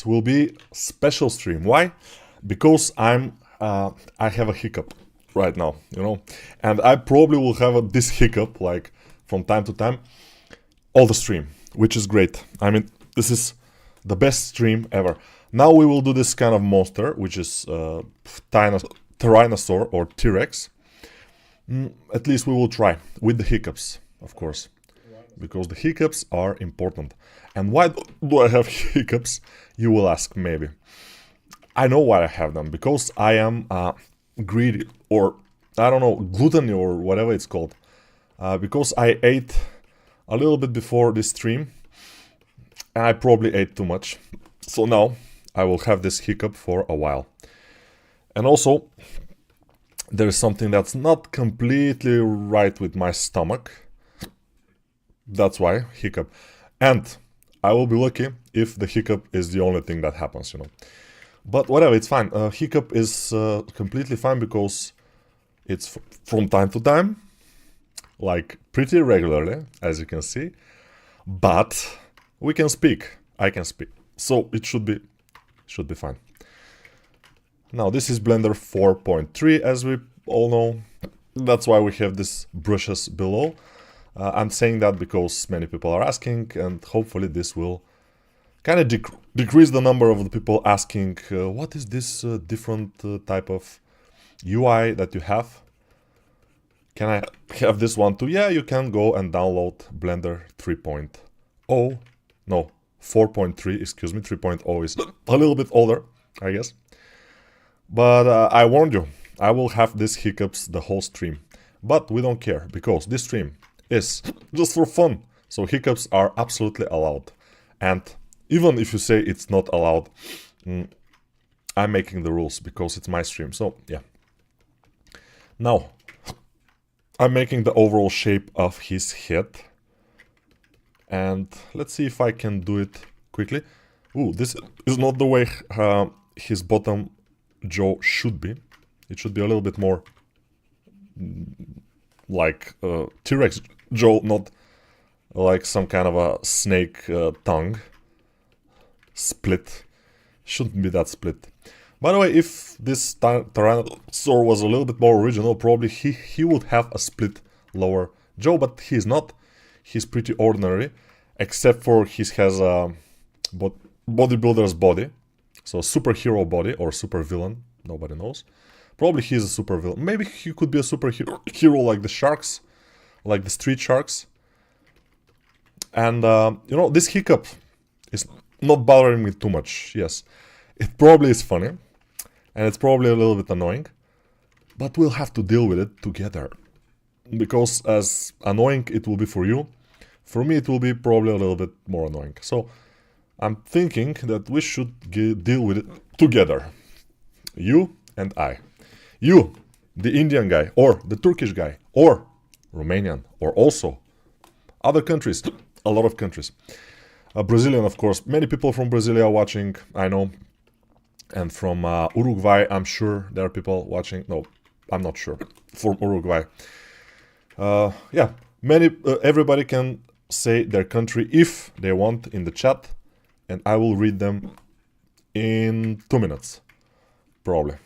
will be special stream. Why? Because I have a hiccup right now, you know, and I probably will have this hiccup like from time to time all the stream, which is great. I mean, this is the best stream ever. Now we will do this kind of monster, which is Tyrannosaur or T-Rex. At least we will try with the hiccups, of course, because the hiccups are important. And why do I have hiccups, you will ask maybe. I know why I have them, because I am greedy, or I don't know, gluttony or whatever it's called. Because I ate a little bit before this stream, and I probably ate too much. So now I will have this hiccup for a while. And also, there is something that's not completely right with my stomach. That's why, hiccup. And I will be lucky if the hiccup is the only thing that happens, you know. But whatever, it's fine. Hiccup is completely fine because it's from time to time, like pretty regularly, as you can see. But we can speak. I can speak. So it should be fine. Now this is Blender 4.3, as we all know. That's why we have these brushes below. I'm saying that because many people are asking, and hopefully this will kind of decrease the number of the people asking, what is this different type of UI that you have? Can I have this one too? Yeah, you can go and download Blender 3.0. No, 4.3, excuse me. 3.0 is a little bit older, I guess. But I warned you, I will have these hiccups the whole stream. But we don't care, because this stream is just for fun. So hiccups are absolutely allowed. And even if you say it's not allowed, I'm making the rules because it's my stream. So yeah. Now, I'm making the overall shape of his head. And let's see if I can do it quickly. Ooh, this is not the way his bottom jaw should be. It should be a little bit more like T-Rex jaw, not like some kind of a snake tongue split. Shouldn't be that split. By the way, if this Tyrannosaur was a little bit more original, probably he would have a split lower jaw, but he's not. He's pretty ordinary, except for he has a bodybuilder's body. So superhero body or super villain, nobody knows. Probably he's a super villain. Maybe he could be a superhero like the sharks, like the street sharks. And you know, this hiccup is not bothering me too much. Yes, it probably is funny, and it's probably a little bit annoying, but we'll have to deal with it together. Because as annoying it will be for you, for me it will be probably a little bit more annoying. So I'm thinking that we should deal with it together. You and I. You, the Indian guy, or the Turkish guy, or Romanian, or also other countries, a lot of countries. Brazilian, of course. Many people from Brazil are watching, I know. And from Uruguay, I'm sure there are people watching. No, I'm not sure. From Uruguay. Yeah, everybody can say their country if they want in the chat. And I will read them in 2 minutes, probably.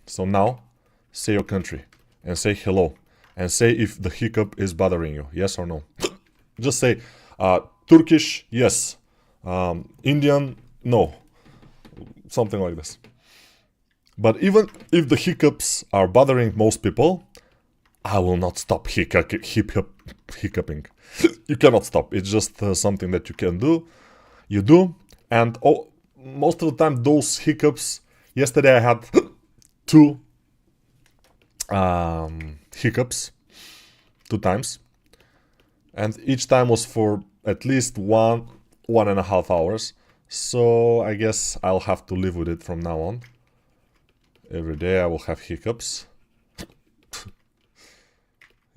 So now, say your country, and say hello, and say if the hiccup is bothering you, yes or no. Just say, Turkish, yes, Indian, no, something like this. But even if the hiccups are bothering most people, I will not stop hiccuping. You cannot stop, it's just something that you can do, you do. And most of the time, those hiccups. Yesterday I had 2 hiccups, 2 times, and each time was for at least 1.5 hours. So I guess I'll have to live with it from now on. Every day I will have hiccups.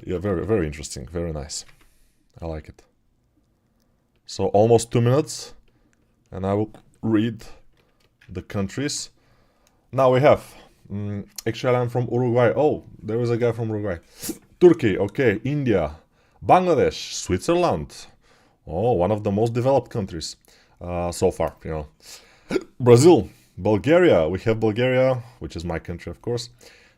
Yeah, very, very interesting, very nice. I like it. So almost 2 minutes. And I will read the countries. Now we have, actually I'm from Uruguay. Oh, there is a guy from Uruguay. Turkey, okay, India, Bangladesh, Switzerland. Oh, one of the most developed countries so far, you know. Brazil, Bulgaria, we have Bulgaria, which is my country, of course.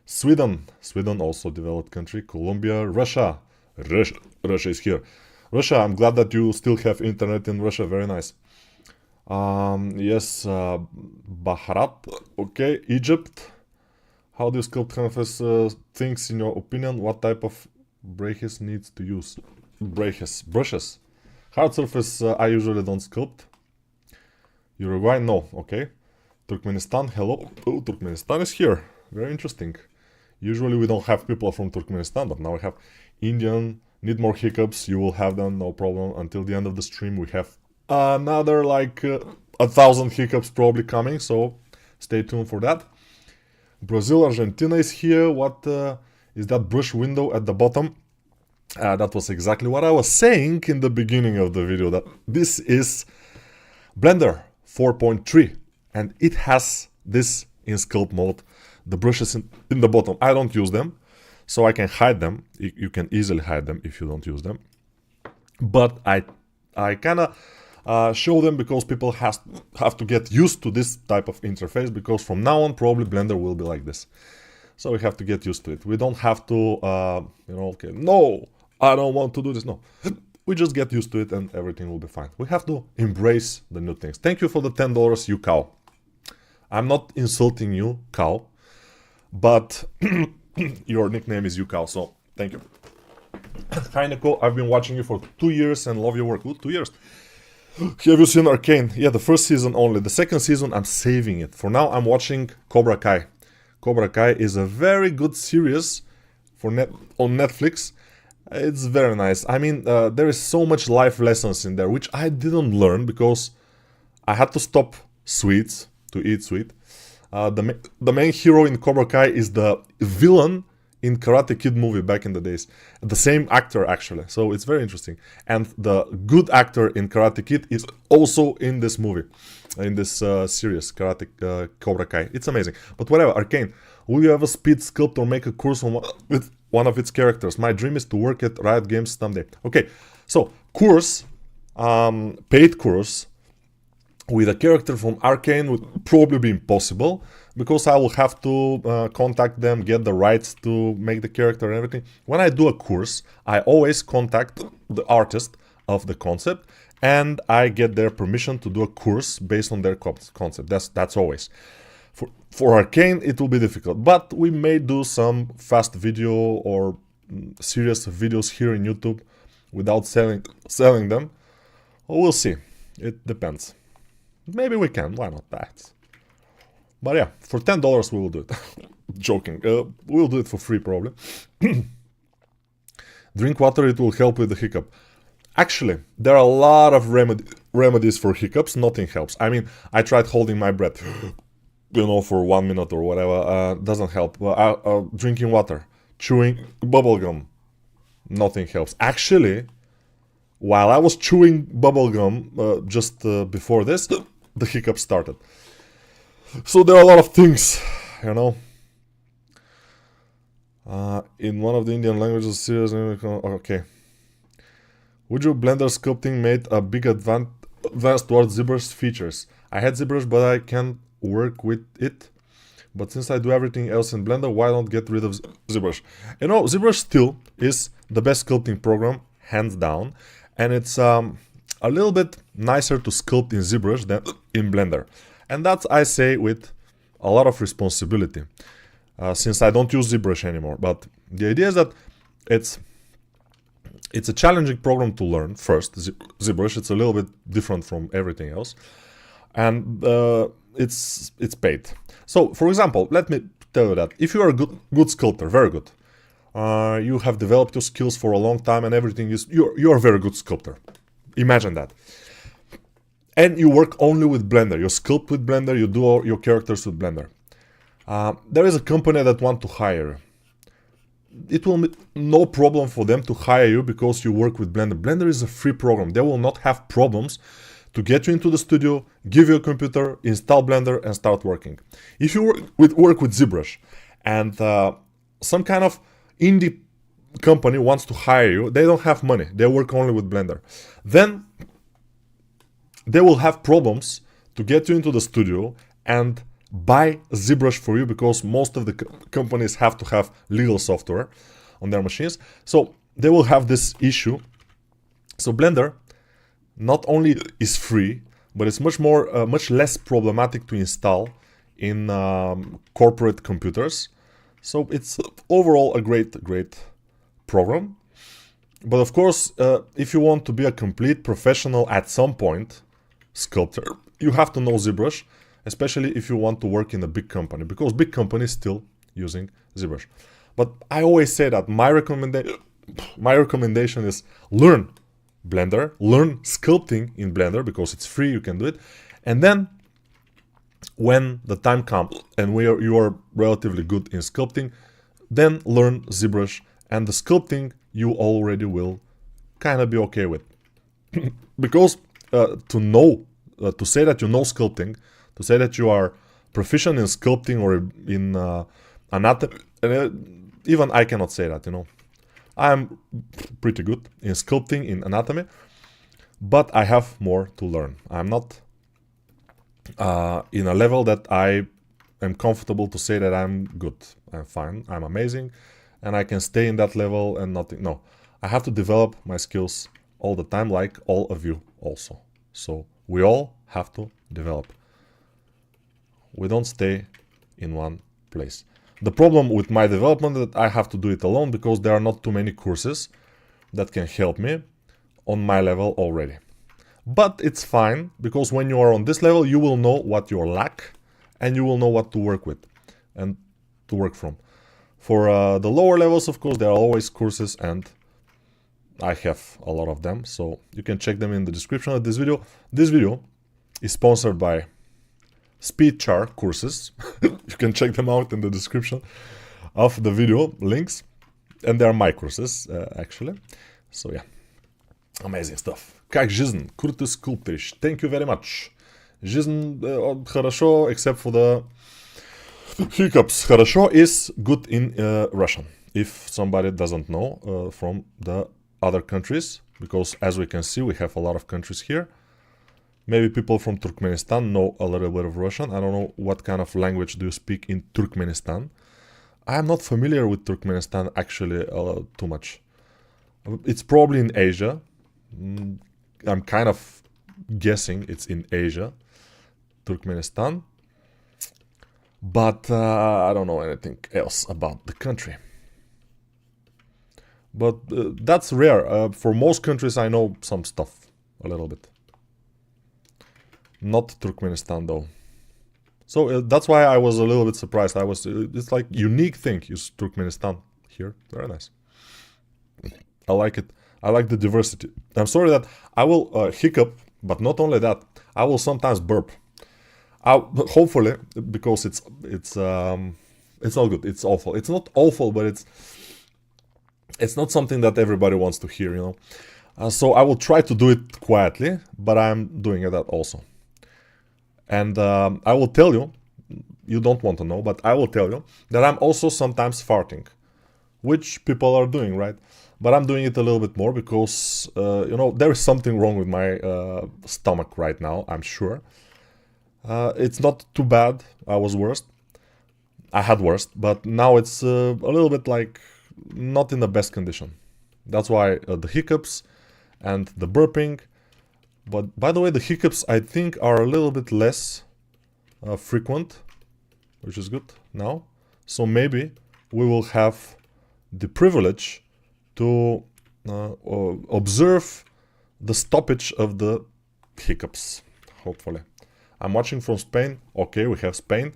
Sweden, Sweden also developed country. Colombia, Russia, Russia is here. Russia, I'm glad that you still have internet in Russia, very nice. Yes, Bahrat, okay, Egypt. How do you sculpt canvas things in your opinion? What type of brushes needs to use? Brushes. Hard surface, I usually don't sculpt. Uruguay, no, okay. Turkmenistan, hello. Oh, Turkmenistan is here. Very interesting. Usually we don't have people from Turkmenistan, but now we have Indian. Need more hiccups, you will have them, no problem. Until the end of the stream we have another like 1,000 hiccups probably coming, so stay tuned for that. Brazil, Argentina is here. What is that brush window at the bottom? That was exactly what I was saying in the beginning of the video, that this is Blender 4.3 and it has this in sculpt mode, the brushes in the bottom. I don't use them, so I can hide them. You can easily hide them if you don't use them. But I kind of show them because people have to get used to this type of interface, because from now on probably Blender will be like this. So we have to get used to it. We don't have to, you know, okay, no, I don't want to do this, no. We just get used to it and everything will be fine. We have to embrace the new things. Thank you for the $10, you cow. I'm not insulting you, cow, but your nickname is you cow, so thank you. Hi Nico, I've been watching you for 2 years and love your work. Ooh, 2 years. Have you seen Arcane? Yeah, the first season only. The second season I'm saving it. For now I'm watching Cobra Kai. Cobra Kai is a very good series for on Netflix. It's very nice. I mean, there is so much life lessons in there, which I didn't learn because I had to stop sweets to eat sweet. The main hero in Cobra Kai is the villain in Karate Kid movie back in the days. The same actor, actually. So it's very interesting. And the good actor in Karate Kid is also in this movie, in this series, Cobra Kai. It's amazing. But whatever, Arcane. Will you ever speed sculpt or make a course with one of its characters? My dream is to work at Riot Games someday. Okay, so course, paid course, with a character from Arcane would probably be impossible, because I will have to contact them, get the rights to make the character and everything. When I do a course, I always contact the artist of the concept and I get their permission to do a course based on their concept. That's always. For Arcane, it will be difficult, but we may do some fast video or serious videos here in YouTube without selling them. We'll see. It depends. Maybe we can. Why not that? But yeah, for $10 we will do it. Joking. We'll do it for free probably. Drink water, it will help with the hiccup. Actually, there are a lot of remedies for hiccups. Nothing helps. I mean, I tried holding my breath, you know, for 1 minute or whatever. Doesn't help. Drinking water, chewing bubblegum, nothing helps. Actually, while I was chewing bubblegum just before this, the hiccup started. So there are a lot of things, you know. In one of the Indian languages, series. Okay. Would you Blender sculpting made a big advance towards ZBrush features? I had ZBrush, but I can't work with it. But since I do everything else in Blender, why don't get rid of ZBrush? You know, ZBrush still is the best sculpting program, hands down. And it's a little bit nicer to sculpt in ZBrush than in Blender. And that's, I say, with a lot of responsibility, since I don't use ZBrush anymore. But the idea is that it's a challenging program to learn first. ZBrush, it's a little bit different from everything else. And it's paid. So, for example, let me tell you that if you are a good sculptor, very good, you have developed your skills for a long time and everything is, you're a very good sculptor. Imagine that. And you work only with Blender, you sculpt with Blender, you do all your characters with Blender. There is a company that wants to hire you. It will be no problem for them to hire you because you work with Blender. Blender is a free program. They will not have problems to get you into the studio, give you a computer, install Blender and start working. If you work with ZBrush and some kind of indie company wants to hire you, they don't have money, they work only with Blender, then they will have problems to get you into the studio and buy ZBrush for you, because most of the companies have to have legal software on their machines. So they will have this issue. So Blender not only is free, but it's much less problematic to install in corporate computers. So it's overall a great program. But of course, if you want to be a complete professional at some point, sculptor, you have to know ZBrush, especially if you want to work in a big company, because big companies still using ZBrush. But I always say that my recommendation is learn Blender, learn sculpting in Blender, because it's free, you can do it. And then when the time comes and you are relatively good in sculpting, then learn ZBrush, and the sculpting you already will kind of be okay with. Because to say that you know sculpting, to say that you are proficient in sculpting or in anatomy, even I cannot say that, you know. I'm pretty good in sculpting, in anatomy, but I have more to learn. I'm not in a level that I am comfortable to say that I'm good, I'm fine, I'm amazing, and I can stay in that level and nothing. No, I have to develop my skills all the time, like all of you also. So we all have to develop. We don't stay in one place. The problem with my development is that I have to do it alone, because there are not too many courses that can help me on my level already. But it's fine, because when you are on this level, you will know what you lack and you will know what to work with and to work from. For the lower levels, of course, there are always courses, and I have a lot of them, so you can check them in the description of this video. This video is sponsored by Speedchar courses. You can check them out in the description of the video links, and they are my courses actually. So yeah, amazing stuff. Как жизнь? Круто скульпторишь. Thank you very much. Жизнь хорошо, except for the hiccups. Хорошо is good in Russian, if somebody doesn't know from the other countries, because as we can see, we have a lot of countries here. Maybe people from Turkmenistan know a little bit of Russian. I don't know what kind of language do you speak in Turkmenistan. I am not familiar with Turkmenistan actually too much. It's probably in Asia. I'm kind of guessing it's in Asia, Turkmenistan. But I don't know anything else about the country. But that's rare. For most countries I know some stuff, a little bit. Not Turkmenistan though. So that's why I was a little bit surprised. It's like unique thing, is Turkmenistan here. Very nice. I like it. I like the diversity. I'm sorry that I will hiccup, but not only that, I will sometimes burp. Hopefully, because it's all good. It's awful. It's not awful, but it's not something that everybody wants to hear, you know. So I will try to do it quietly, but I'm doing it also. And I will tell you, you don't want to know, but I will tell you that I'm also sometimes farting, which people are doing, right? But I'm doing it a little bit more because, you know, there is something wrong with my stomach right now, I'm sure. It's not too bad. I had worse, but now it's a little bit like not in the best condition. That's why the hiccups and the burping. But by the way, the hiccups I think are a little bit less frequent, which is good now. So maybe we will have the privilege to observe the stoppage of the hiccups, hopefully. I'm watching from Spain. Okay, we have Spain.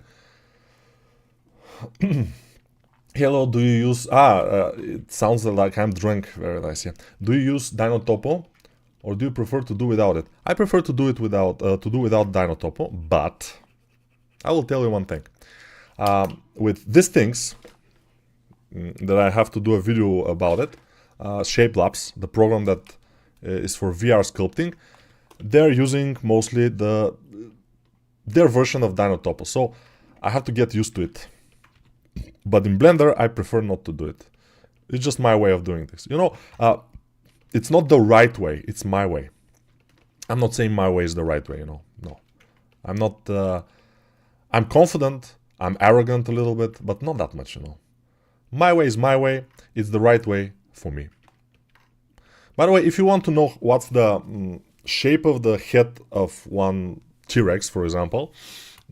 Hello, do you use... it sounds like I'm drunk. Very nice, yeah. Do you use Dino Topo? Or do you prefer to do without it? I prefer to do it without Dino Topo, but I will tell you one thing. With these things, that I have to do a video about it, Shapelabs, the program that is for VR sculpting, they're using mostly their version of Dino Topo, so I have to get used to it. But in Blender, I prefer not to do it. It's just my way of doing this. You know, it's not the right way, it's my way. I'm not saying my way is the right way, you know, no. I'm not, I'm confident, I'm arrogant a little bit, but not that much, you know. My way is my way, it's the right way for me. By the way, if you want to know what's the shape of the head of one T-Rex, for example,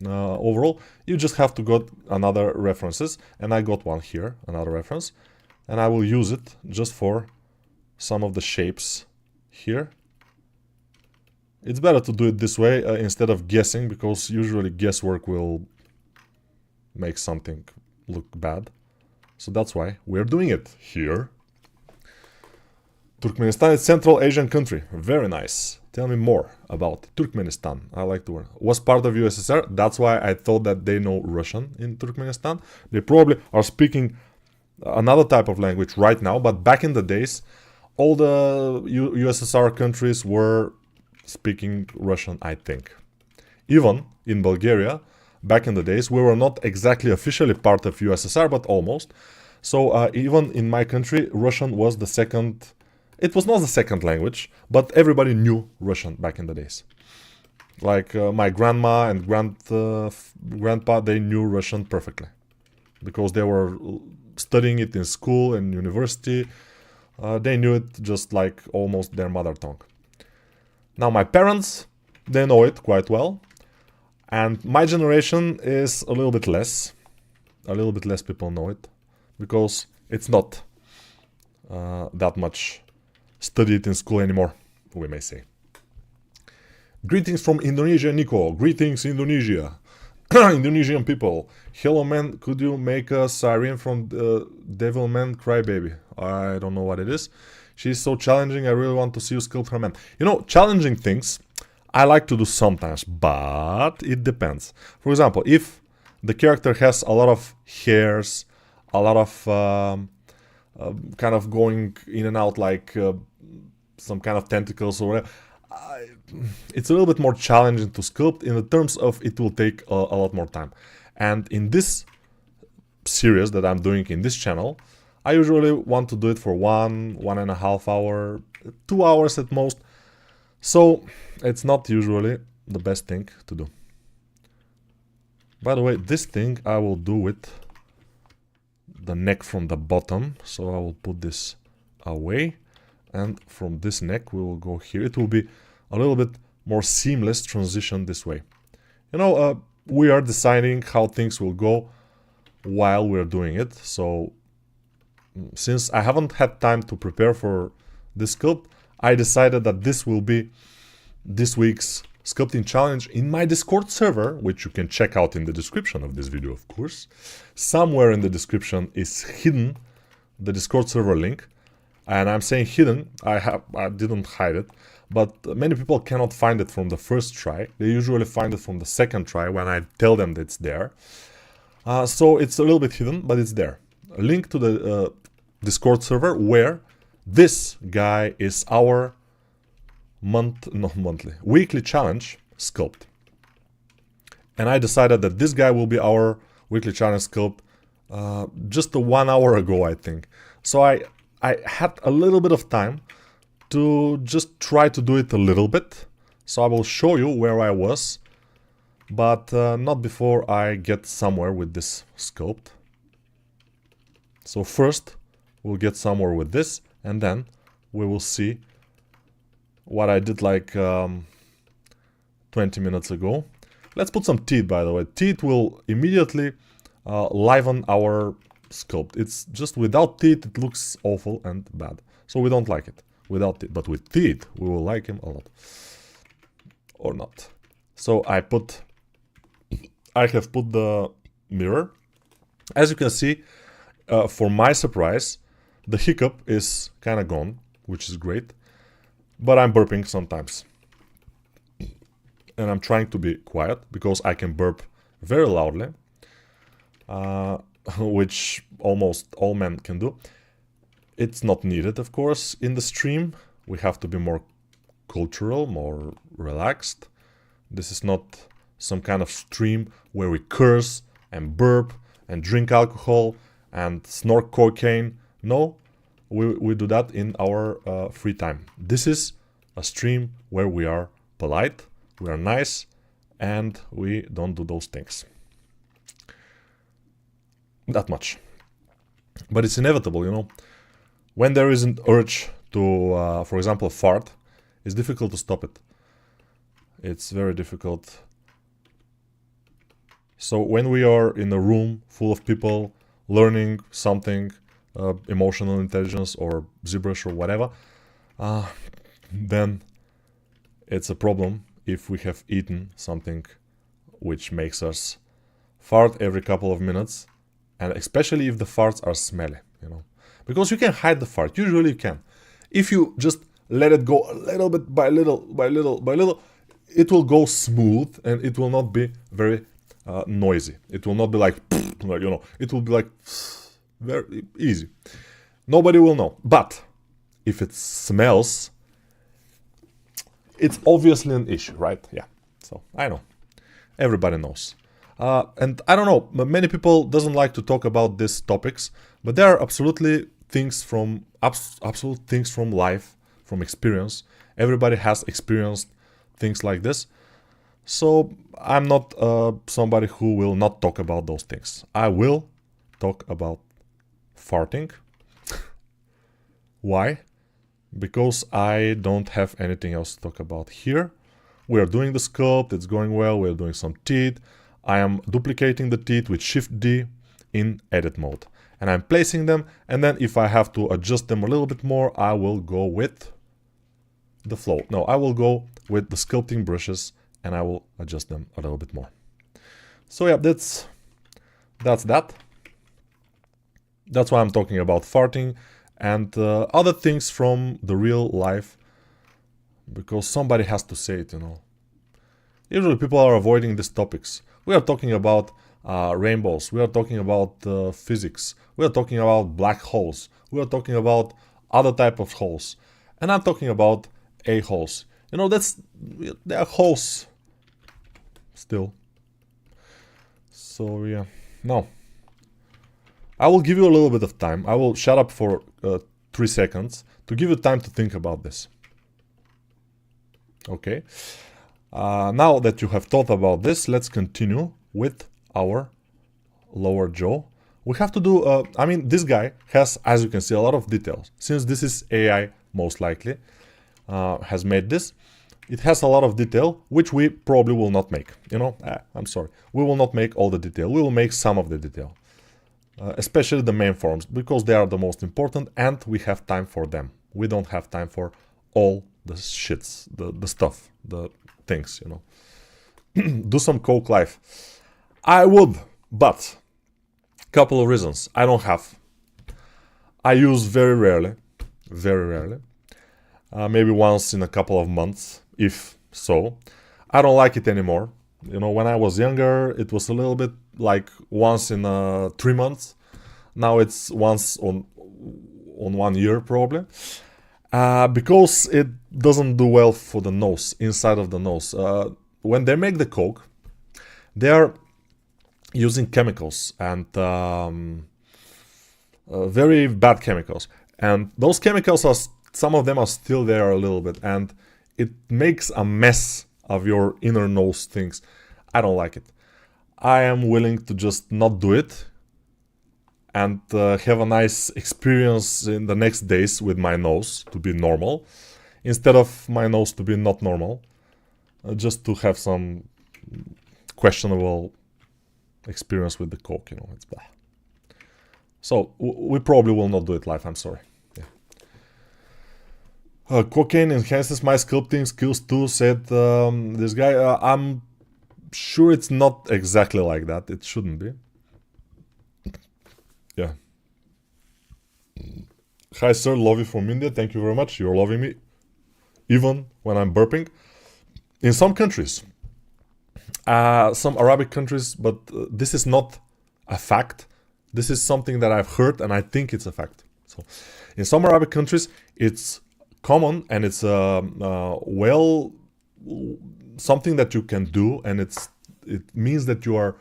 overall, you just have to got another references, and I got one here, another reference, and I will use it just for some of the shapes here. It's better to do it this way instead of guessing, because usually guesswork will make something look bad. So that's why we're doing it here. Turkmenistan is Central Asian country. Very nice. Tell me more about Turkmenistan. I like the word. Was part of USSR. That's why I thought that they know Russian in Turkmenistan. They probably are speaking another type of language right now, but back in the days, all the USSR countries were speaking Russian, I think. Even in Bulgaria, back in the days, we were not exactly officially part of USSR, but almost. So even in my country, Russian was the second. It was not the second language, but everybody knew Russian back in the days. Like my grandma and grandpa, they knew Russian perfectly because they were studying it in school and university. They knew it just like almost their mother tongue. Now my parents, they know it quite well. And my generation is a little bit less. A little bit less people know it because it's not that much studied in school anymore, we may say. Greetings from Indonesia, Nico. Greetings, Indonesia. Indonesian people. Hello, man. Could you make a siren from Devilman Crybaby? I don't know what it is. She's so challenging. I really want to see you sculpt her, man. You know, challenging things I like to do sometimes, but it depends. For example, if the character has a lot of hairs, a lot of kind of going in and out like some kind of tentacles or whatever, it's a little bit more challenging to sculpt in the terms of it will take a lot more time. And in this series that I'm doing in this channel, I usually want to do it for 1.5 hours, 2 hours at most. So it's not usually the best thing to do. By the way, this thing I will do with the neck from the bottom. So I will put this away. And from this neck we will go here. It will be a little bit more seamless transition this way. You know, we are deciding how things will go while we're doing it. So since I haven't had time to prepare for this sculpt, I decided that this will be this week's sculpting challenge in my Discord server, which you can check out in the description of this video, of course. Somewhere in the description is hidden the Discord server link. And I'm saying hidden, I didn't hide it, but many people cannot find it from the first try. They usually find it from the second try when I tell them that it's there. So it's a little bit hidden, but it's there. A link to the Discord server where this guy is our weekly challenge sculpt. And I decided that this guy will be our weekly challenge sculpt just 1 hour ago, I think. So I had a little bit of time to just try to do it a little bit. So I will show you where I was, but not before I get somewhere with this sculpt. So first we'll get somewhere with this, and then we will see what I did like 20 minutes ago. Let's put some teeth, by the way. Teeth will immediately liven our sculpt. It's just without teeth it looks awful and bad, so we don't like it without teeth, but with teeth we will like him a lot, or not. So I have put the mirror. As you can see, for my surprise, the hiccup is kind of gone, which is great, but I'm burping sometimes, and I'm trying to be quiet because I can burp very loudly, which almost all men can do. It's not needed, of course, in the stream. We have to be more cultural, more relaxed. This is not some kind of stream where we curse and burp and drink alcohol and snort cocaine. No, we do that in our free time. This is a stream where we are polite, we are nice, and we don't do those things that much. But it's inevitable, you know. When there is an urge to, for example, fart, it's difficult to stop it. It's very difficult. So when we are in a room full of people learning something, emotional intelligence or ZBrush or whatever, then it's a problem if we have eaten something which makes us fart every couple of minutes, and especially if the farts are smelly, you know. Because you can hide the fart, usually you can. If you just let it go a little bit by little, by little, by little, it will go smooth and it will not be very noisy. It will not be like, you know, it will be like very easy. Nobody will know. But if it smells, it's obviously an issue, right? Yeah. So I know. Everybody knows. And I don't know, many people doesn't like to talk about these topics, but there are absolutely things from absolute things from life, from experience. Everybody has experienced things like this. So I'm not somebody who will not talk about those things. I will talk about farting. Why? Because I don't have anything else to talk about here. We are doing the sculpt, it's going well, we're doing some teeth. I am duplicating the teeth with Shift D in edit mode. And I'm placing them, and then if I have to adjust them a little bit more, I will go with the flow. No, I will go with the sculpting brushes and I will adjust them a little bit more. So yeah, that's that. That's why I'm talking about farting and other things from the real life, because somebody has to say it, you know. Usually people are avoiding these topics. We are talking about rainbows, we are talking about physics, we are talking about black holes, we are talking about other type of holes, and I'm talking about a-holes. You know, they are holes still. So yeah, no. I will give you a little bit of time. I will shut up for 3 seconds to give you time to think about this. Okay. Now that you have thought about this, let's continue with our lower jaw. We have to do, I mean, this guy has, as you can see, a lot of details. Since this is AI, most likely, has made this, it has a lot of detail, which we probably will not make. You know, I'm sorry. We will not make all the detail. We will make some of the detail. Especially the main forms, because they are the most important and we have time for them. We don't have time for all the shits, the stuff, the things, you know. Do some coke life. I would, but couple of reasons. I don't have. I use very rarely, maybe once in a couple of months, if so. I don't like it anymore. You know, when I was younger, it was a little bit like once in 3 months. Now it's once on 1 year probably. Because it doesn't do well for the nose, inside of the nose. When they make the coke, they are using chemicals and very bad chemicals. And those chemicals are, some of them are still there a little bit, and it makes a mess of your inner nose things. I don't like it. I am willing to just not do it and have a nice experience in the next days with my nose to be normal, instead of my nose to be not normal, just to have some questionable experience with the coke, you know, it's bad. So we probably will not do it live, I'm sorry. Yeah. Cocaine enhances my sculpting skills too, said this guy. I'm sure it's not exactly like that. It shouldn't be. Yeah. Hi sir, love you from India. Thank you very much. You're loving me even when I'm burping. In some countries, some Arabic countries, but this is not a fact. This is something that I've heard and I think it's a fact. So in some Arabic countries, it's common and it's well, something that you can do, and it means that you are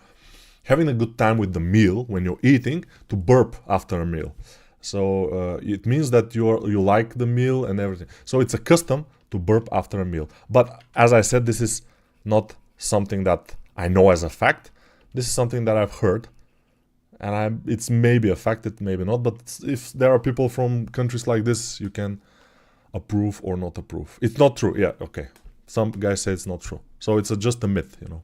having a good time with the meal when you're eating, to burp after a meal. So it means that you like the meal and everything. So it's a custom to burp after a meal. But as I said, this is not something that I know as a fact. This is something that I've heard, and it's maybe a fact, it maybe not, but if there are people from countries like this, you can approve or not approve. It's not true. Yeah, okay. Some guys say it's not true. So it's just a myth, you know.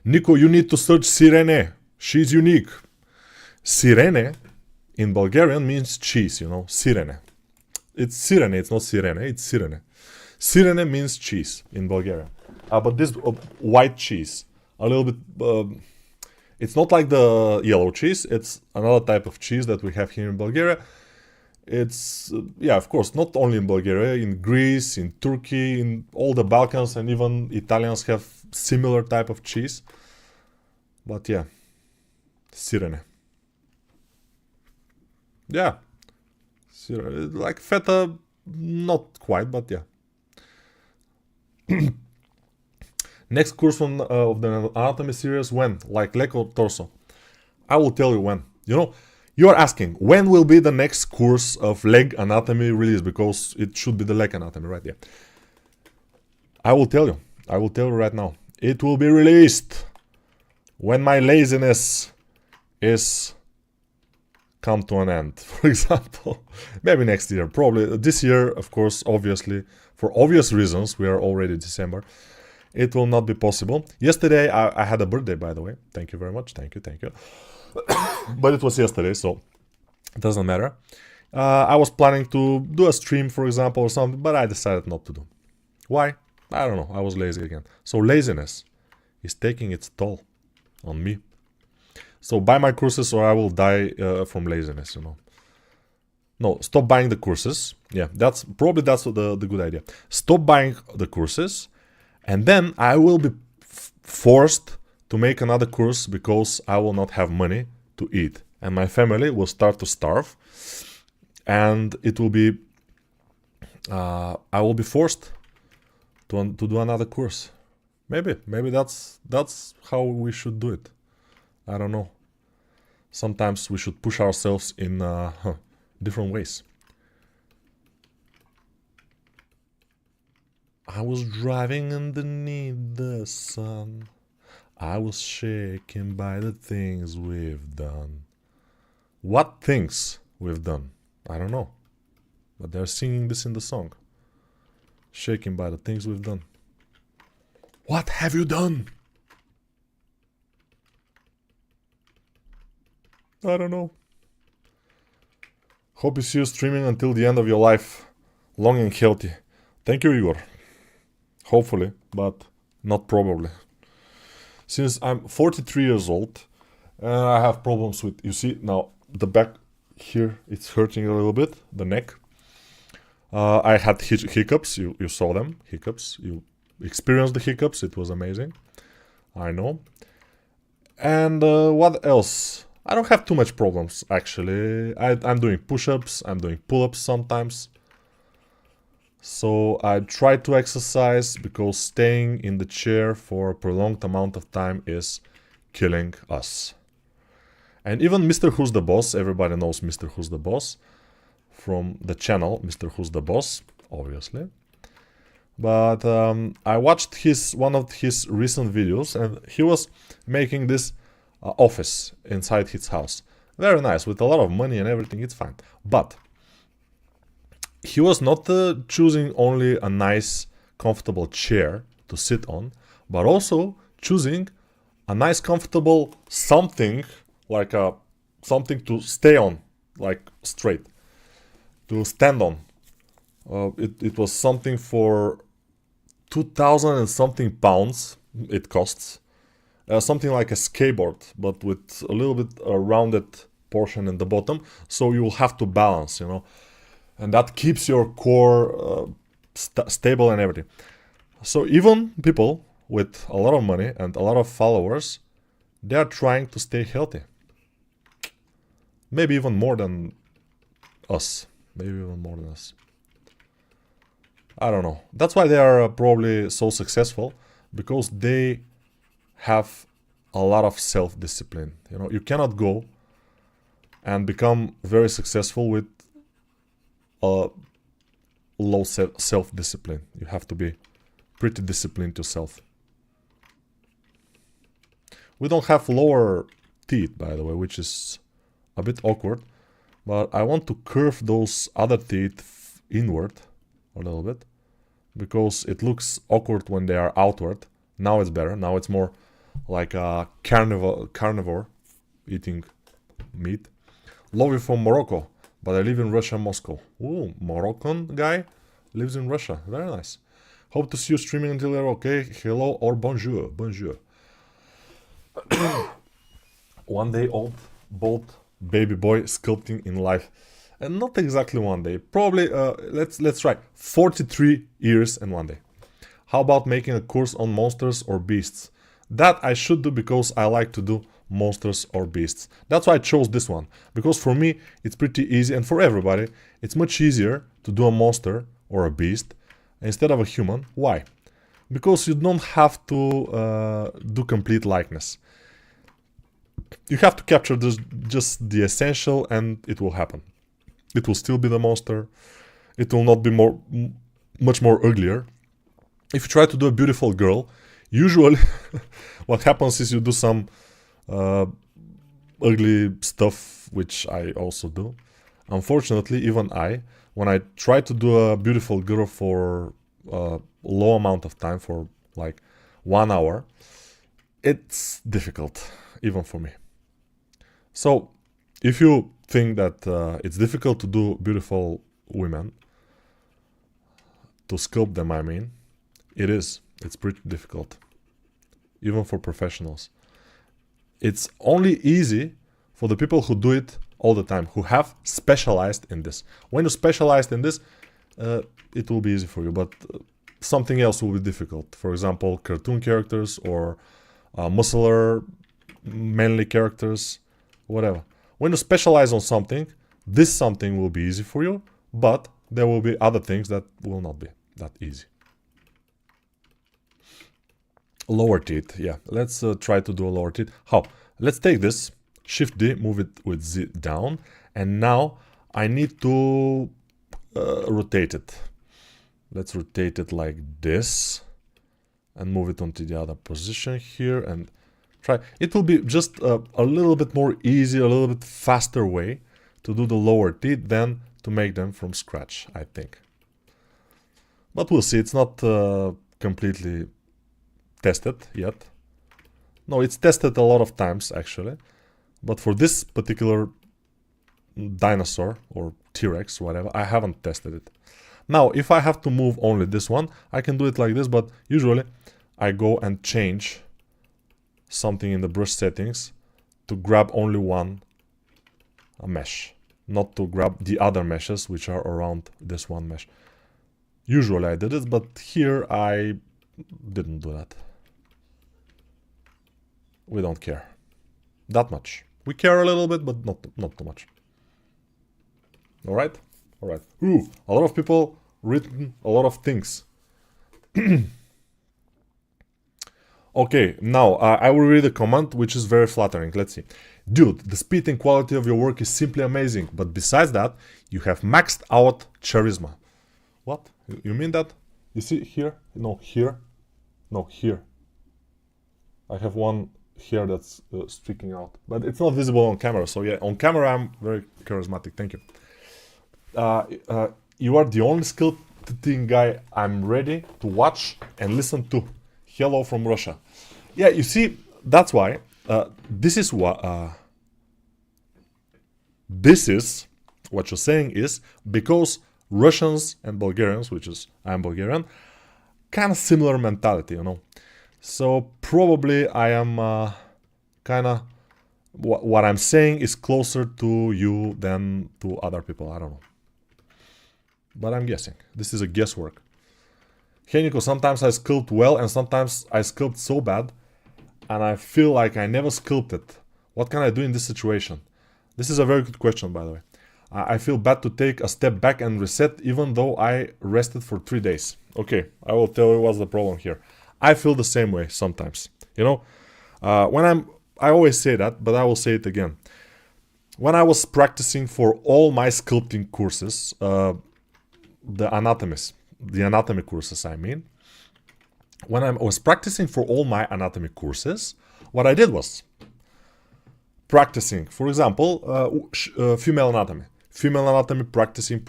Nico, you need to search Sirene. She's unique. Sirene in Bulgarian means cheese, you know. Sirene. It's Sirene, it's not Sirene, it's Sirene. Sirene means cheese in Bulgarian. But this white cheese, a little bit, it's not like the yellow cheese, it's another type of cheese that we have here in Bulgaria. It's, yeah, of course, not only in Bulgaria, in Greece, in Turkey, in all the Balkans, and even Italians have similar type of cheese. But yeah, Sirene. Yeah, Sirene, like feta, not quite, but yeah. Next course from of the anatomy series, when? Like leg or torso? I will tell you when. You know, you are asking, when will be the next course of leg anatomy released? Because it should be the leg anatomy, right? Yeah. I will tell you. I will tell you right now. It will be released when my laziness is come to an end. For example, maybe next year. Probably this year, of course, obviously, for obvious reasons, we are already December. It will not be possible. Yesterday, I had a birthday, by the way. Thank you very much. Thank you, thank you. But it was yesterday, so it doesn't matter. I was planning to do a stream, for example, or something, but I decided not to do. Why? I don't know. I was lazy again. So laziness is taking its toll on me. So buy my courses or I will die from laziness, you know. No, stop buying the courses. Yeah, that's the good idea. Stop buying the courses, and then I will be forced to make another course because I will not have money to eat. And my family will start to starve. And it will be... I will be forced to do another course. Maybe that's how we should do it. I don't know. Sometimes we should push ourselves in different ways. I was driving underneath the sun. I was shaken by the things we've done. What things we've done? I don't know. But they're singing this in the song. Shaken by the things we've done. What have you done? I don't know. Hope you see you streaming until the end of your life. Long and healthy. Thank you, Igor. Hopefully, but not probably. Since I'm 43 years old, I have problems with, you see, now the back here, it's hurting a little bit, the neck. I had hiccups, you saw them, hiccups. You experienced the hiccups, it was amazing. I know. And what else? I don't have too much problems, actually. I'm doing push-ups, I'm doing pull-ups sometimes. So I try to exercise because staying in the chair for a prolonged amount of time is killing us. And even Mr. Who's the Boss, everybody knows Mr. Who's the Boss from the channel Mr. Who's the Boss, obviously. But I watched one of his recent videos and he was making this office inside his house. Very nice, with a lot of money and everything, it's fine. But he was not choosing only a nice, comfortable chair to sit on, but also choosing a nice, comfortable something, like something to stay on, like straight, to stand on. It was something for 2,000 and something pounds it costs. Something like a skateboard, but with a little bit a rounded portion in the bottom, so you will have to balance, you know. And that keeps your core stable and everything. So even people with a lot of money and a lot of followers, they are trying to stay healthy. Maybe even more than us. Maybe even more than us. I don't know. That's why they are probably so successful, because they have a lot of self-discipline. You know, you cannot go and become very successful with low self-discipline. You have to be pretty disciplined yourself. We don't have lower teeth, by the way, which is a bit awkward. But I want to curve those other teeth inward a little bit, because it looks awkward when they are outward. Now it's better. Now it's more like a carnivore eating meat. Love you from Morocco, but I live in Russia, Moscow. Ooh, Moroccan guy lives in Russia. Very nice. Hope to see you streaming until you're okay. Hello or bonjour. Bonjour. One day old, bold baby boy sculpting in life. And not exactly one day. Probably, let's try 43 years and one day. How about making a course on monsters or beasts? That I should do because I like to do monsters or beasts. That's why I chose this one. Because for me, it's pretty easy. And for everybody, it's much easier to do a monster or a beast instead of a human. Why? Because you don't have to do complete likeness. You have to capture just the essential and it will happen. It will still be the monster. It will not be much more uglier. If you try to do a beautiful girl, usually what happens is you do some ugly stuff, which I also do. Unfortunately, even when I try to do a beautiful girl for a low amount of time, for like 1 hour, it's difficult, even for me. So, if you think that it's difficult to do beautiful women, to sculpt them, I mean, it is. It's pretty difficult, even for professionals. It's only easy for the people who do it all the time, who have specialized in this. When you specialize in this, it will be easy for you, but something else will be difficult. For example, cartoon characters or muscular, manly characters, whatever. When you specialize on something, this something will be easy for you, but there will be other things that will not be that easy. Lower teeth, yeah. Let's try to do a lower teeth. How? Let's take this, Shift D, move it with Z down, and now I need to rotate it. Let's rotate it like this, and move it onto the other position here, and try. It will be just a little bit more easy, a little bit faster way to do the lower teeth than to make them from scratch, I think. But we'll see, it's not completely tested yet. No, it's tested a lot of times actually, but for this particular dinosaur or T-Rex, whatever, I haven't tested it. Now, if I have to move only this one, I can do it like this, but usually I go and change something in the brush settings to grab only a mesh, not to grab the other meshes which are around this one mesh. Usually I did it, but here I didn't do that. We don't care that much. We care a little bit, but not too much. All right. Ooh, a lot of people written a lot of things. Okay, now I will read a comment which is very flattering. Let's see. Dude, the speed and quality of your work is simply amazing, but besides that, you have maxed out charisma. What? You mean that? You see here? No, here. No, here. I have one here that's sticking out, but it's not visible on camera. So yeah, on camera I'm very charismatic. Thank you. You are the only sculpting guy I'm ready to watch and listen to. Hello from Russia. Yeah, you see, that's why this is what you're saying is because Russians and Bulgarians, which is I'm Bulgarian, kind of similar mentality, you know. So probably I am kind of what I'm saying is closer to you than to other people. I don't know, but I'm guessing. This is a guesswork. Hey Nico, sometimes I sculpt well and sometimes I sculpt so bad and I feel like I never sculpted. What can I do in this situation? This is a very good question, by the way. I feel bad to take a step back and reset even though I rested for 3 days. Okay, I will tell you what's the problem here. I feel the same way sometimes. You know, I always say that, but I will say it again. When I was practicing for all my sculpting courses, the anatomy courses, I mean, when I was practicing for all my anatomy courses, what I did was practicing, for example, female anatomy, practicing,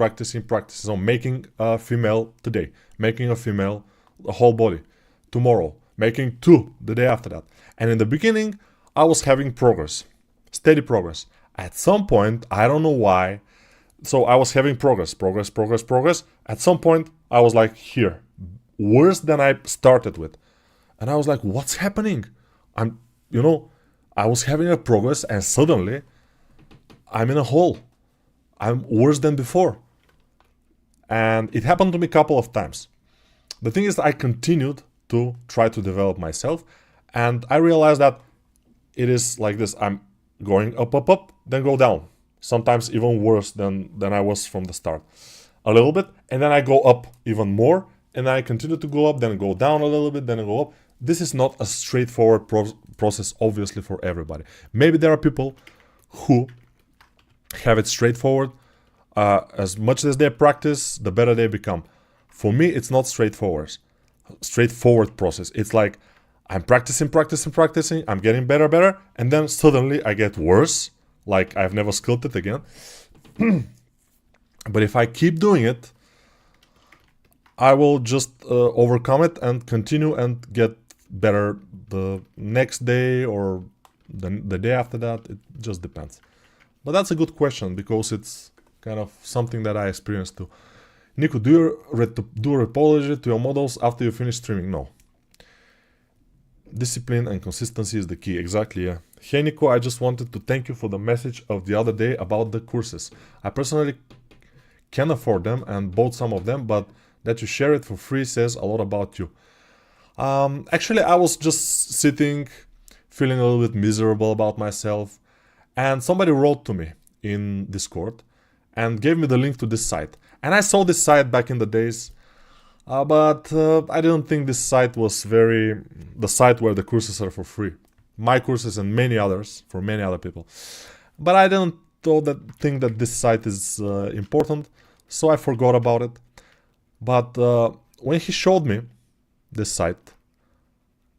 so making a female today, making a female a whole body tomorrow, making two the day after that. And in the beginning, I was having progress, steady progress. At some point, I don't know why, so I was having progress. At some point, I was like, here, worse than I started with. And I was like, what's happening? I was having a progress and suddenly I'm in a hole. I'm worse than before. And it happened to me a couple of times. The thing is, I continued to try to develop myself, and I realized that it is like this. I'm going up, then go down. Sometimes even worse than I was from the start. A little bit, and then I go up even more, and I continue to go up, then go down a little bit, then I go up. This is not a straightforward process, obviously, for everybody. Maybe there are people who have it straightforward. As much as they practice, the better they become. For me, it's not straightforward process. It's like I'm practicing, I'm getting better, and then suddenly I get worse, like I've never sculpted again. But if I keep doing it, I will just overcome it and continue and get better the next day or the day after that. It just depends. But that's a good question, because it's kind of something that I experienced too. Nico, do you do a apology to your models after you finish streaming? No. Discipline and consistency is the key. Exactly, yeah. Hey Nico, I just wanted to thank you for the message of the other day about the courses. I personally can afford them and bought some of them, but that you share it for free says a lot about you. Actually, I was just sitting, feeling a little bit miserable about myself, and somebody wrote to me in Discord and gave me the link to this site. And I saw this site back in the days, but I didn't think this site was the site where the courses are for free. My courses and many others, for many other people. But I didn't think that this site is important, so I forgot about it. But when he showed me this site,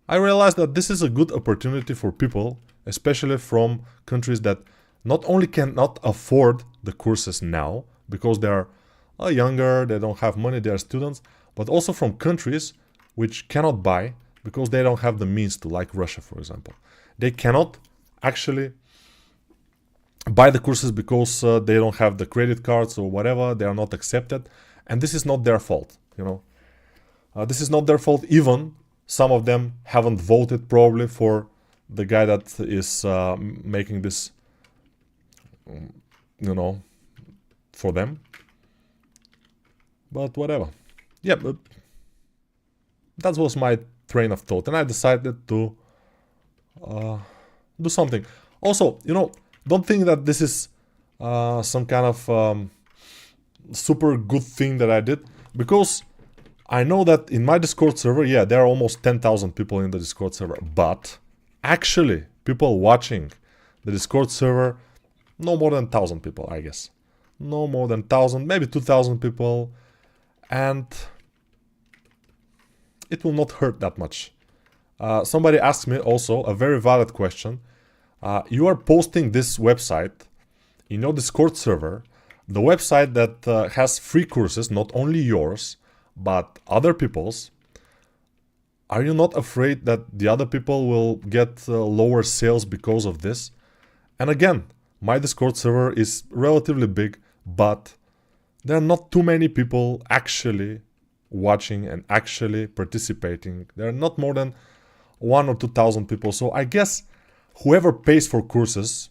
I realized that this is a good opportunity for people, especially from countries that not only cannot afford the courses now, because they are younger, they don't have money, they are students, but also from countries which cannot buy because they don't have the means to, like Russia, for example. They cannot actually buy the courses because they don't have the credit cards or whatever, they are not accepted, and this is not their fault, this is not their fault. Even some of them haven't voted probably for the guy that is making this, for them. But whatever. Yeah, but that was my train of thought, and I decided to do something. Also, don't think that this is some kind of super good thing that I did, because I know that in my Discord server, yeah, there are almost 10,000 people in the Discord server, but actually people watching the Discord server, no more than 1,000 people, I guess. No more than 1,000, maybe 2,000 people, and it will not hurt that much. Somebody asked me also a very valid question. You are posting this website in your Discord server, the website that has free courses, not only yours, but other people's. Are you not afraid that the other people will get lower sales because of this? And again, my Discord server is relatively big, but there are not too many people actually watching and actually participating. There are not more than 1,000 or 2,000 people. So I guess whoever pays for courses,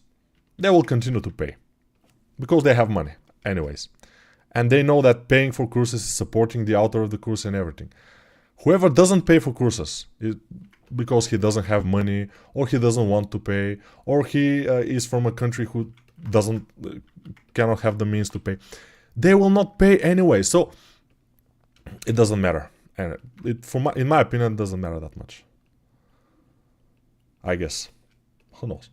they will continue to pay because they have money anyways. And they know that paying for courses is supporting the author of the course and everything. Whoever doesn't pay for courses because he doesn't have money, or he doesn't want to pay, or he is from a country who cannot have the means to pay, they will not pay anyway. So it doesn't matter. And in my opinion, it doesn't matter that much. I guess. Who knows?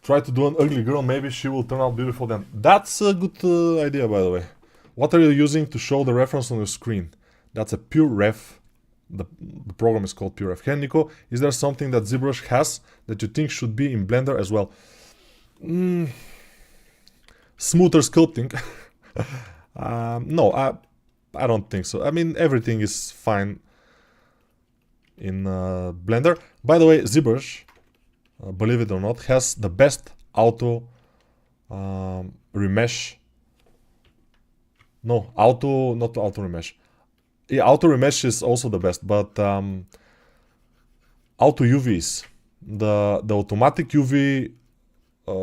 Try to do an ugly girl, maybe she will turn out beautiful then. That's a good idea, by the way. What are you using to show the reference on your screen? That's a pure ref. The program is called pure ref. Hey Nico, is there something that ZBrush has that you think should be in Blender as well? Smoother sculpting. No, I don't think so. I mean, everything is fine in Blender. By the way, ZBrush, believe it or not, has the best auto remesh. No, not auto remesh. Yeah, auto remesh is also the best, but auto UVs, the automatic UV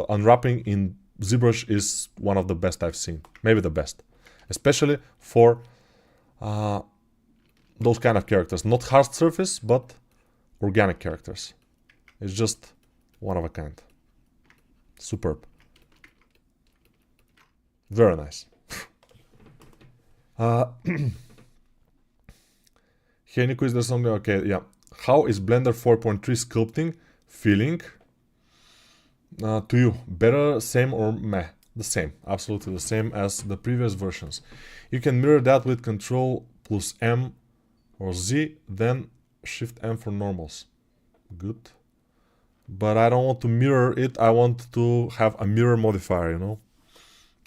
unwrapping in ZBrush is one of the best I've seen, maybe the best, especially for those kind of characters, not hard surface, but organic characters. It's just one of a kind. Superb. Very nice. Hey Nico, is there something? Okay, yeah. How is Blender 4.3 sculpting feeling to you? Better, same, or meh? The same, absolutely the same as the previous versions. You can mirror that with Control plus M or Z, then Shift M for normals. Good. But I don't want to mirror it, I want to have a mirror modifier, you know?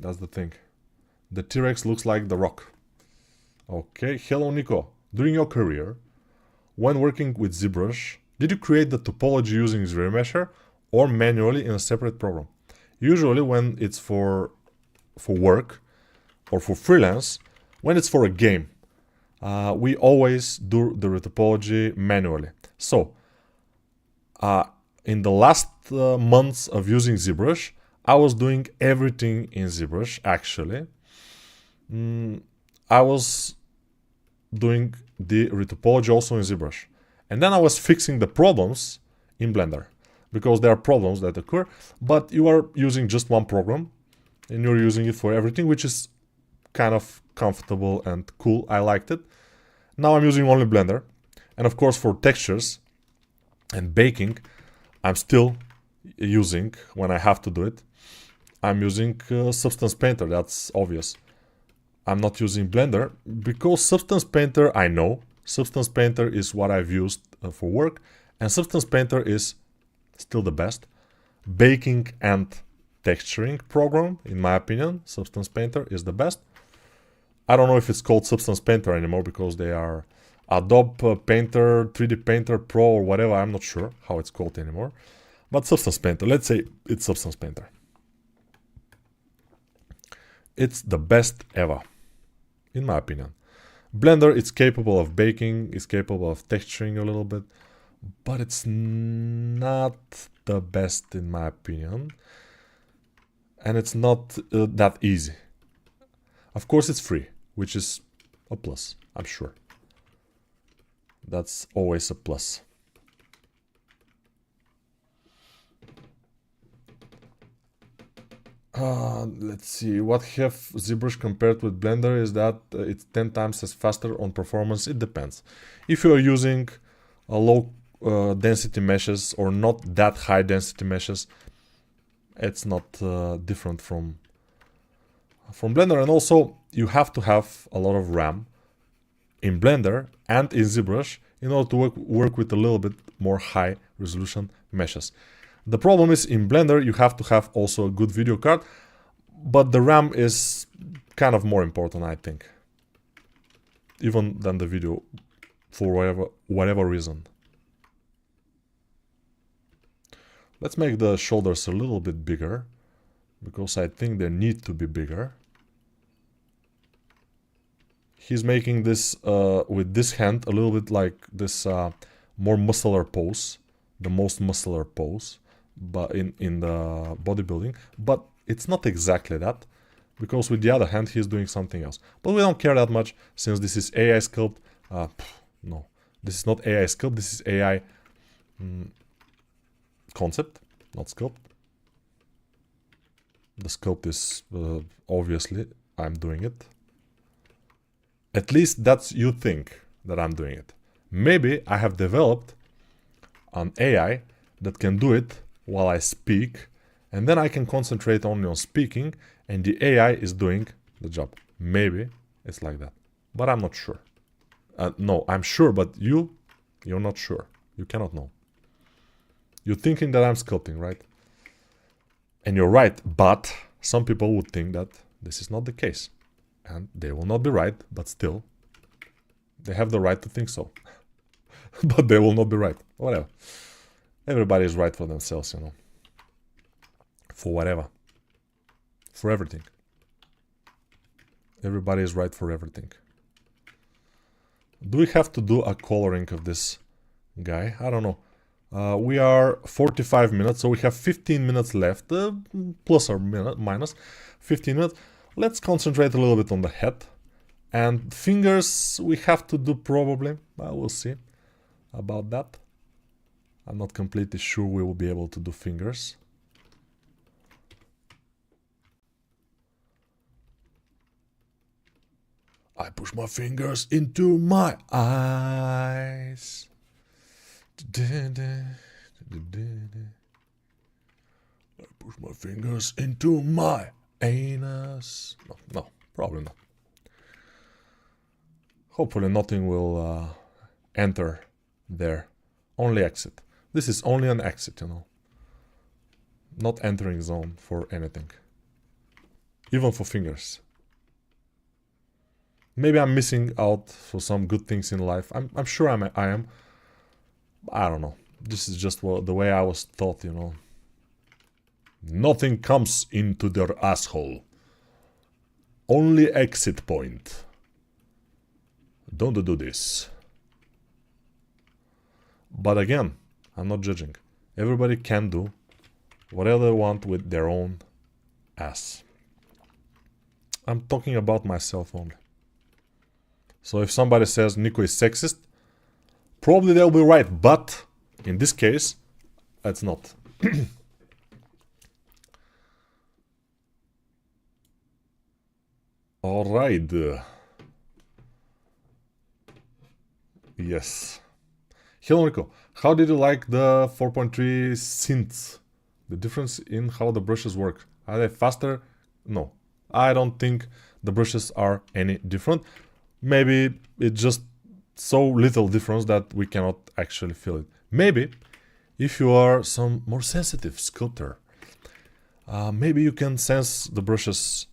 That's the thing. The T-Rex looks like the Rock. Okay, hello Nico. During your career, when working with ZBrush, did you create the topology using ZRemesher or manually in a separate program? Usually when it's for work or for freelance, when it's for a game, we always do the retopology manually. So, in the last months of using ZBrush, I was doing everything in ZBrush actually. I was doing the retopology also in ZBrush. And then I was fixing the problems in Blender, because there are problems that occur, but you are using just one program and you're using it for everything, which is kind of comfortable and cool. I liked it. Now I'm using only Blender. And of course for textures and baking, I'm still using, when I have to do it, I'm using Substance Painter, that's obvious. I'm not using Blender because Substance Painter, I know, Substance Painter is what I've used for work, and Substance Painter is still the best baking and texturing program, in my opinion. Substance Painter is the best. I don't know if it's called Substance Painter anymore because they are Adobe Painter, 3D Painter Pro or whatever. I'm not sure how it's called anymore. But Substance Painter, let's say it's Substance Painter. It's the best ever, in my opinion. Blender is capable of baking, is capable of texturing a little bit, but it's not the best in my opinion. And it's not that easy. Of course it's free, which is a plus, I'm sure. That's always a plus. Let's see, what have ZBrush compared with Blender is that it's 10 times as faster on performance. It depends. If you are using a low density meshes or not that high density meshes, it's not different from Blender. And also you have to have a lot of RAM in Blender and in ZBrush in order to work with a little bit more high resolution meshes. The problem is in Blender you have to have also a good video card, but the RAM is kind of more important, I think, even than the video, for whatever reason. Let's make the shoulders a little bit bigger, because I think they need to be bigger. He's making this with this hand a little bit like this more muscular pose, the most muscular pose, but in the bodybuilding, but it's not exactly that, because with the other hand he's doing something else. But we don't care that much, since this is AI sculpt. No, this is not AI sculpt, this is AI concept, not sculpt. The sculpt is obviously I'm doing it. At least that's you think that I'm doing it. Maybe I have developed an AI that can do it while I speak, and then I can concentrate only on speaking, and the AI is doing the job. Maybe it's like that, but I'm not sure. No, I'm sure, but you're not sure. You cannot know. You're thinking that I'm sculpting, right? And you're right, but some people would think that this is not the case. And they will not be right, but still, they have the right to think so. But they will not be right. Whatever. Everybody is right for themselves, you know. For whatever. For everything. Everybody is right for everything. Do we have to do a coloring of this guy? I don't know. We are 45 minutes, so we have 15 minutes left, plus or minus 15 minutes. Let's concentrate a little bit on the head. And fingers we have to do probably. We'll see about that. I'm not completely sure we will be able to do fingers. I push my fingers into my eyes. I push my fingers into my anus. No, probably not. Hopefully nothing will enter there. Only exit. This is only an exit, you know. Not entering zone for anything. Even for fingers. Maybe I'm missing out for some good things in life. I'm sure I am. I don't know. This is just the way I was taught, you know. Nothing comes into their asshole. Only exit point. Don't do this. But again, I'm not judging. Everybody can do whatever they want with their own ass. I'm talking about myself only. So if somebody says Nico is sexist, probably they'll be right, but in this case, it's not. Alright. Yes. Hello Nico, how did you like the 4.3 synths? The difference in how the brushes work. Are they faster? No. I don't think the brushes are any different. Maybe it's just so little difference that we cannot actually feel it. Maybe if you are some more sensitive sculptor, maybe you can sense the brushes,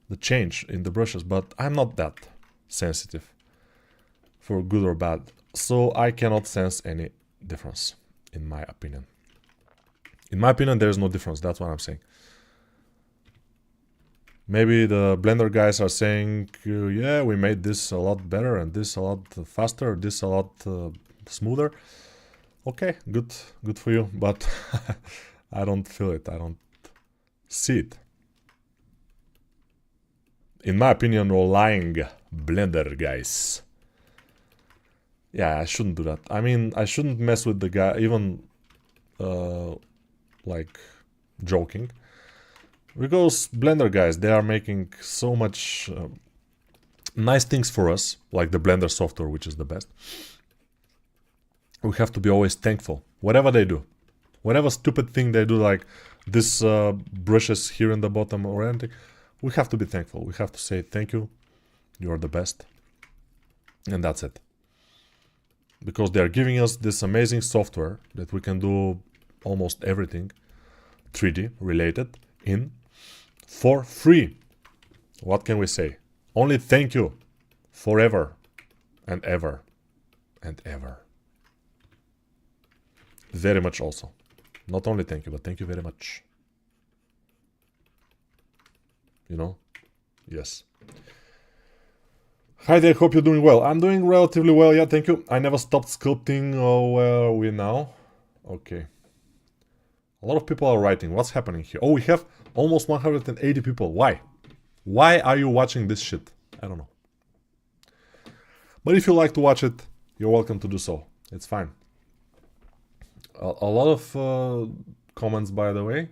the change in the brushes, but I'm not that sensitive for good or bad, so I cannot sense any difference in my opinion. In my opinion, there's no difference, that's what I'm saying. Maybe the Blender guys are saying, yeah, we made this a lot better and this a lot faster, this a lot smoother. Okay, good for you, but I don't feel it, I don't see it. In my opinion, you're lying, Blender guys. Yeah, I shouldn't do that. I mean, I shouldn't mess with the guy, even like joking. Because Blender guys, they are making so much nice things for us, like the Blender software, which is the best. We have to be always thankful, whatever they do. Whatever stupid thing they do, like this brushes here in the bottom or anything, we have to be thankful. We have to say thank you, you are the best. And that's it. Because they are giving us this amazing software that we can do almost everything 3D related in for free. What can we say? Only thank you forever and ever and ever. Very much also. Not only thank you, but thank you very much. You know? Yes. Hi there, hope you're doing well. I'm doing relatively well, yeah, thank you. I never stopped sculpting. Oh, where are we now? Okay. A lot of people are writing. What's happening here? Oh, we have almost 180 people. Why? Why are you watching this shit? I don't know. But if you like to watch it, you're welcome to do so. It's fine. A lot of comments, by the way.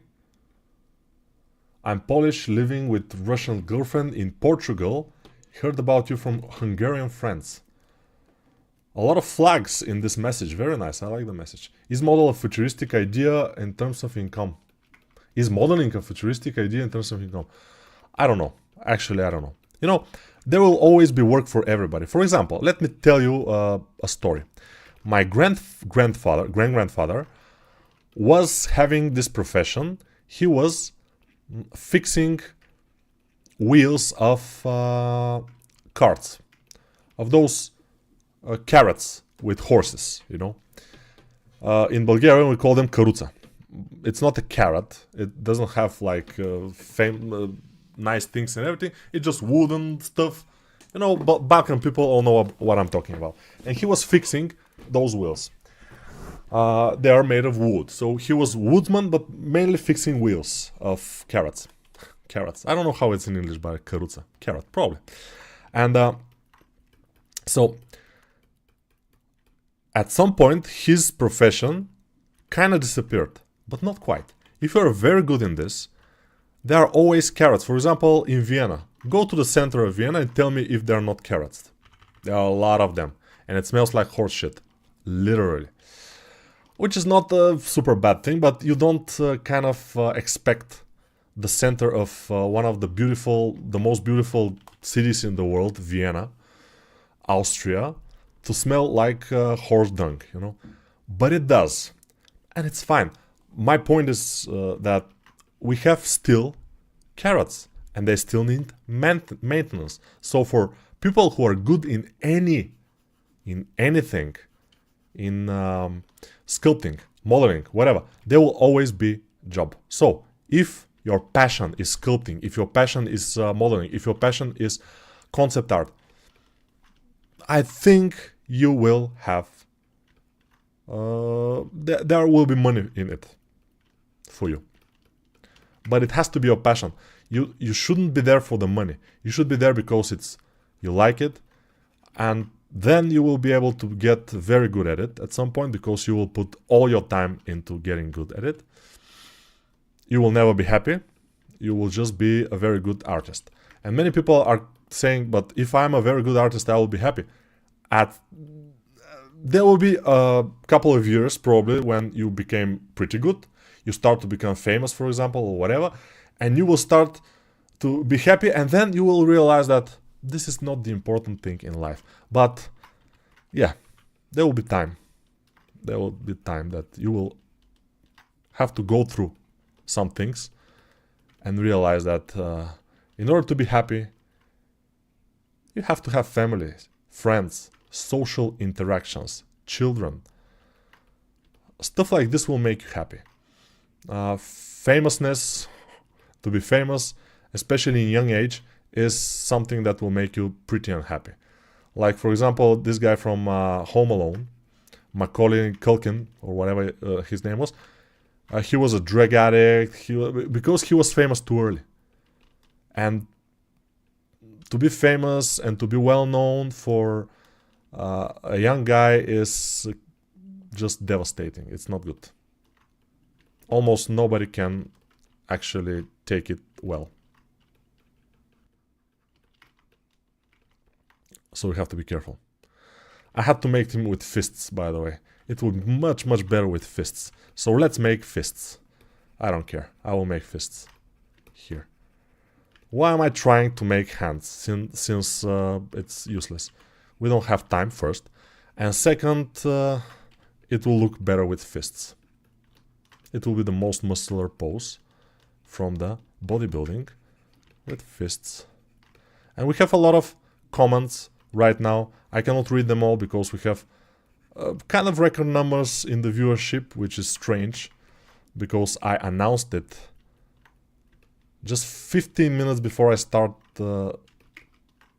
I'm Polish, living with Russian girlfriend in Portugal. Heard about you from Hungarian friends. A lot of flags in this message. Very nice. I like the message. Is model a futuristic idea in terms of income? Is modeling a futuristic idea in terms of income? I don't know. Actually, I don't know. You know, there will always be work for everybody. For example, let me tell you a story. My grandgrandfather was having this profession. He was fixing wheels of carts, of those carrots with horses, you know. In Bulgarian we call them karuca. It's not a carrot. It doesn't have like nice things and everything. It's just wooden stuff. You know, Balkan people all know what I'm talking about. And he was fixing those wheels. They are made of wood. So he was woodsman, but mainly fixing wheels of carrots. Carrots. I don't know how it's in English, but karuca. Carrot, probably. And so at some point, his profession kind of disappeared, but not quite. If you're very good in this, there are always carrots. For example, in Vienna, go to the center of Vienna and tell me if there are not carrots. There are a lot of them, and it smells like horse shit, literally. Which is not a super bad thing, but you don't expect the center of one of the most beautiful cities in the world, Vienna, Austria, to smell like horse dung, you know. But it does, and it's fine. My point is that we have still carrots, and they still need maintenance. So for people who are good in anything, in sculpting, modeling, whatever, there will always be job. So if your passion is sculpting, if your passion is modeling, if your passion is concept art, I think you will have there will be money in it for you. But it has to be your passion. You shouldn't be there for the money. You should be there because you like it, and then you will be able to get very good at it at some point, because you will put all your time into getting good at it. You will never be happy. You will just be a very good artist. And many people are saying, but if I'm a very good artist, I will be happy. There will be a couple of years probably when you became pretty good. You start to become famous, for example, or whatever, and you will start to be happy, and then you will realize that this is not the important thing in life. But yeah, there will be time. There will be time that you will have to go through some things and realize that in order to be happy, you have to have families, friends, social interactions, children. Stuff like this will make you happy. Famousness, to be famous, especially in young age, is something that will make you pretty unhappy. Like, for example, this guy from Home Alone, Macaulay Culkin, or whatever his name was, he was a drug addict because he was famous too early. And to be famous and to be well known for a young guy is just devastating. It's not good. Almost nobody can actually take it well. So we have to be careful. I had to make him with fists, by the way. It would be much, much better with fists. So let's make fists. I don't care. I will make fists. Here. Why am I trying to make hands? Since it's useless. We don't have time, first. And second, it will look better with fists. It will be the most muscular pose from the bodybuilding with fists. And we have a lot of comments right now. I cannot read them all because we have kind of record numbers in the viewership, which is strange because I announced it just 15 minutes before I start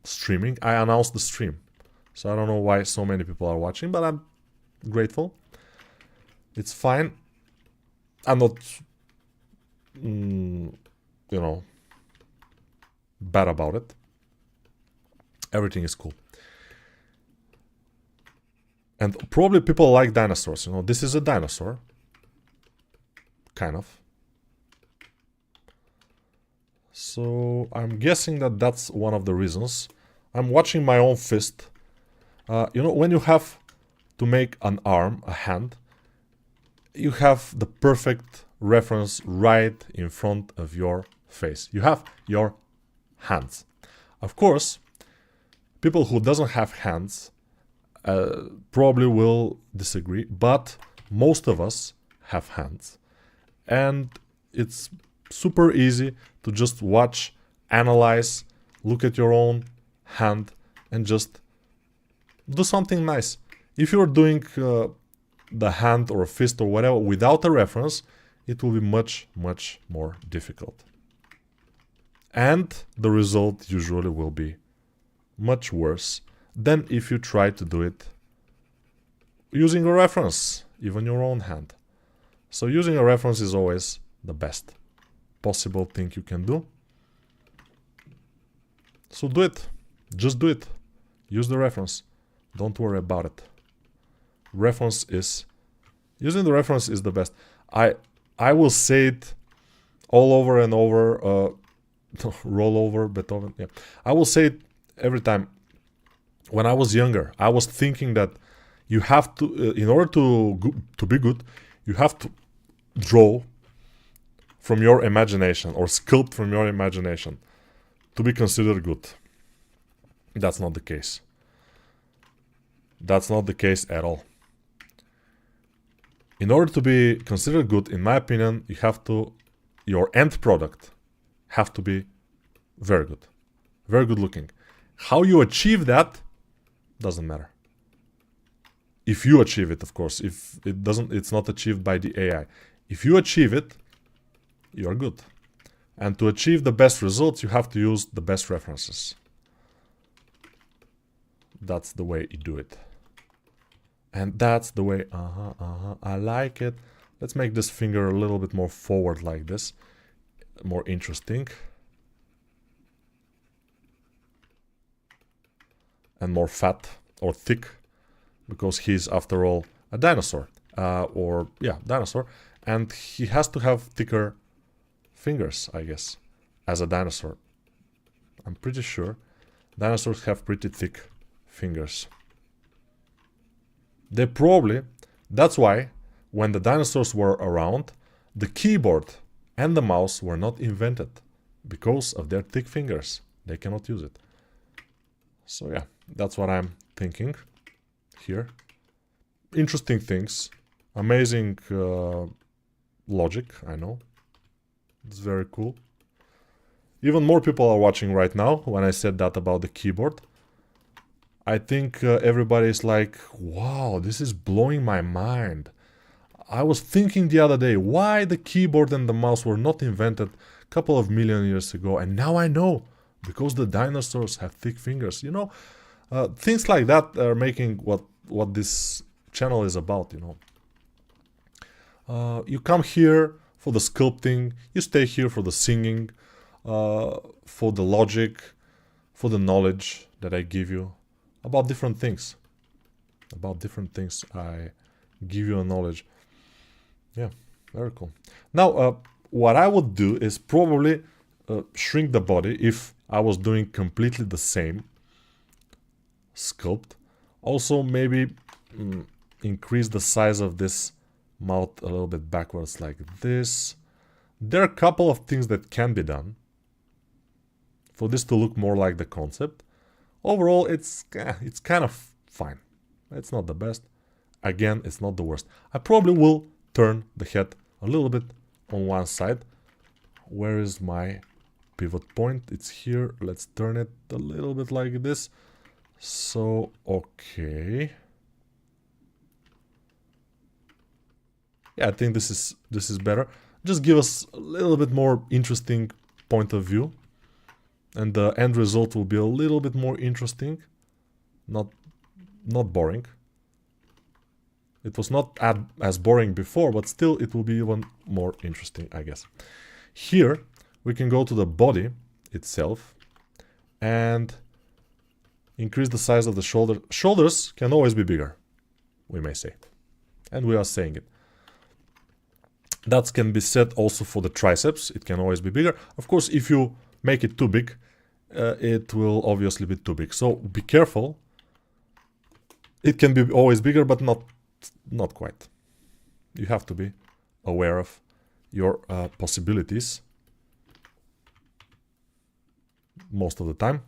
streaming. I announced the stream. So I don't know why so many people are watching, but I'm grateful. It's fine. I'm not, bad about it. Everything is cool. And probably people like dinosaurs. This is a dinosaur. Kind of. So I'm guessing that that's one of the reasons. I'm watching my own fist. When you have to make an arm, a hand, you have the perfect reference right in front of your face. You have your hands. Of course, People who doesn't have hands probably will disagree, but most of us have hands. And it's super easy to just watch, analyze, look at your own hand and just do something nice. If you're doing the hand or a fist or whatever without a reference, it will be much, much more difficult. And the result usually will be much worse than if you try to do it using a reference, even your own hand. So using a reference is always the best possible thing you can do. So do it. Just do it. Use the reference. Don't worry about it. Using the reference is the best. I will say it all over and over. Roll over Beethoven. Yeah, I will say it every time. When I was younger, I was thinking that you have to, in order to be good, you have to draw from your imagination or sculpt from your imagination to be considered good. That's not the case. That's not the case at all. In order to be considered good, in my opinion, your end product have to be very good looking. How you achieve that doesn't matter. If you achieve it, of course. If it doesn't, it's not achieved by the AI. If you achieve it, you're good. And to achieve the best results, you have to use the best references. That's the way you do it. And that's the way, I like it. Let's make this finger a little bit more forward like this. More interesting. And more fat or thick, because he's, after all, a dinosaur. Dinosaur. And he has to have thicker fingers, I guess, as a dinosaur. I'm pretty sure dinosaurs have pretty thick fingers. That's why when the dinosaurs were around, the keyboard and the mouse were not invented because of their thick fingers. They cannot use it. So yeah, that's what I'm thinking here. Interesting things. Amazing logic, I know. It's very cool. Even more people are watching right now when I said that about the keyboard. I think everybody is like, wow, this is blowing my mind. I was thinking the other day why the keyboard and the mouse were not invented a couple of million years ago, and now I know, because the dinosaurs have thick fingers. You know, things like that are making what this channel is about, you know. You come here for the sculpting, you stay here for the singing, for the logic, for the knowledge that I give you about different things. I give you a knowledge. Yeah, very cool. Now, what I would do is probably shrink the body if I was doing completely the same sculpt. Also, maybe increase the size of this mouth a little bit backwards like this. There are a couple of things that can be done for this to look more like the concept. Overall, it's kind of fine. It's not the best. Again, it's not the worst. I probably will turn the head a little bit on one side. Where is my pivot point? It's here. Let's turn it a little bit like this. So, okay. Yeah, I think this is better. Just give us a little bit more interesting point of view. And the end result will be a little bit more interesting. Not boring. It was not as boring before, but still it will be even more interesting, I guess. Here, we can go to the body itself and increase the size of the shoulder. Shoulders can always be bigger, we may say. And we are saying it. That can be said also for the triceps. It can always be bigger. Of course, if you make it too big, it will obviously be too big. So be careful. It can be always bigger, but not quite. You have to be aware of your possibilities most of the time.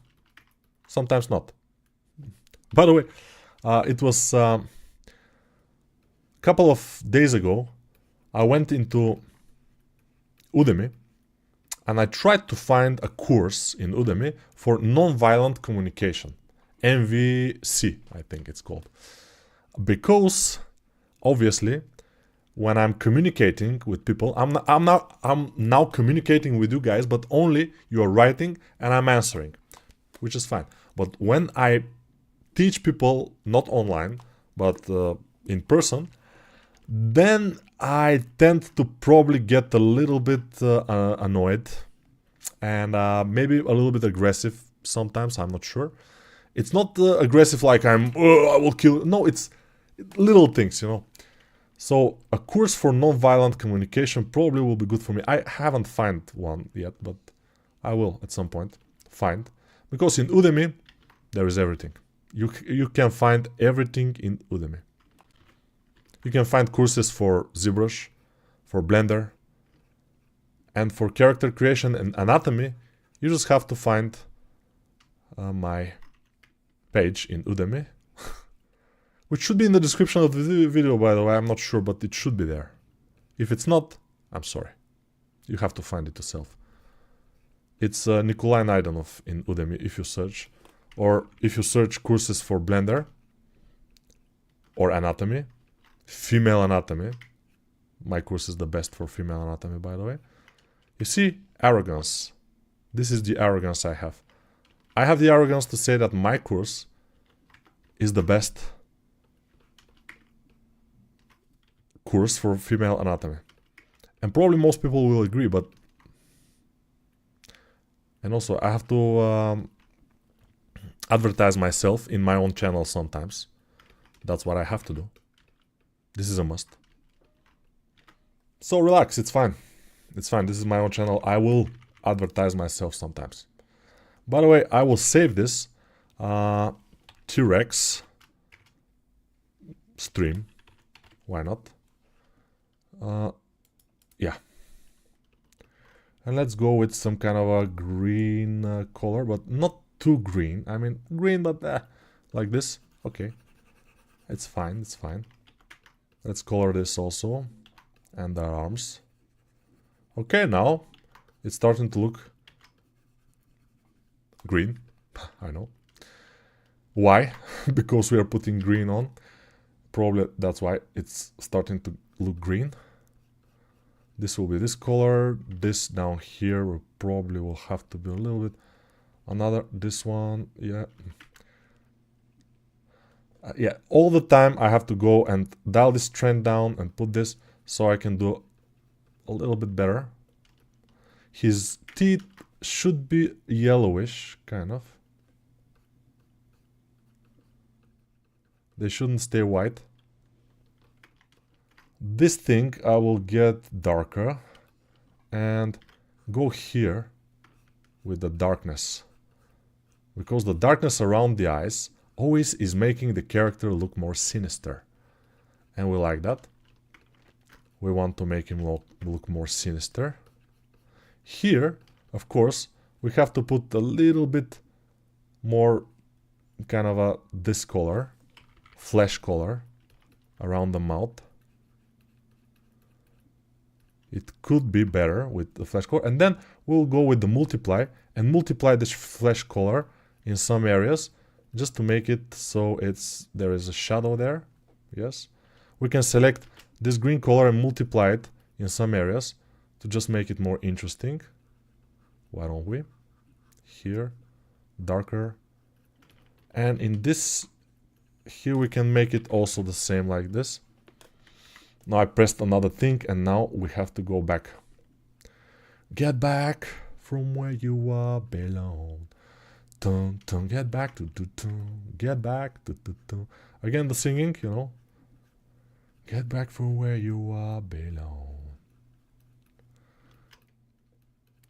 Sometimes not. By the way, it was a couple of days ago, I went into Udemy and I tried to find a course in Udemy for nonviolent communication. NVC, I think it's called. Because obviously, when I'm communicating with people, I'm now communicating with you guys, but only you're writing and I'm answering, which is fine. But when I teach people not online, but in person, then I tend to probably get a little bit annoyed and maybe a little bit aggressive sometimes, I'm not sure. It's not aggressive like I will kill. No, it's little things, you know. So a course for non-violent communication probably will be good for me. I haven't found one yet, but I will at some point find. Because in Udemy, there is everything. You can find everything in Udemy. You can find courses for ZBrush, for Blender, and for character creation and anatomy, you just have to find my page in Udemy, which should be in the description of the video, by the way. I'm not sure, but it should be there. If it's not, I'm sorry. You have to find it yourself. It's Nikolai Naidanov in Udemy if you search. Or if you search courses for Blender or anatomy, female anatomy. My course is the best for female anatomy, by the way. You see, arrogance. This is the arrogance I have. I have the arrogance to say that my course is the best course for female anatomy. And probably most people will agree, but... And also, I have to advertise myself in my own channel sometimes. That's what I have to do. This is a must. So relax, it's fine. It's fine, this is my own channel. I will advertise myself sometimes. By the way, I will save this T-Rex stream. Why not? Yeah. And let's go with some kind of a green color, but not too green. I mean, green, but like this. Okay. It's fine, it's fine. Let's color this also. And their arms. Okay, now it's starting to look green. I know. Why? Because we are putting green on. Probably that's why it's starting to look green. This will be this color. This down here will probably will have to be a little bit another. This one, yeah. Yeah, all the time I have to go and dial this trend down and put this so I can do a little bit better. His teeth should be yellowish, kind of. They shouldn't stay white. This thing I will get darker and go here with the darkness. Because the darkness around the eyes always is making the character look more sinister. And we like that. We want to make him look more sinister. Here, of course, we have to put a little bit more kind of a this color, flesh color, around the mouth. It could be better with the flesh color. And then we'll go with the multiply and multiply this flesh color in some areas just to make it so there is a shadow there. Yes. We can select this green color and multiply it in some areas to just make it more interesting. Why don't we? Here, darker. And in this, here we can make it also the same like this. Now I pressed another thing and now we have to go back. Get back from where you are belong. Dun, dun, get back to get back to again the singing, you know. Get back from where you are belong.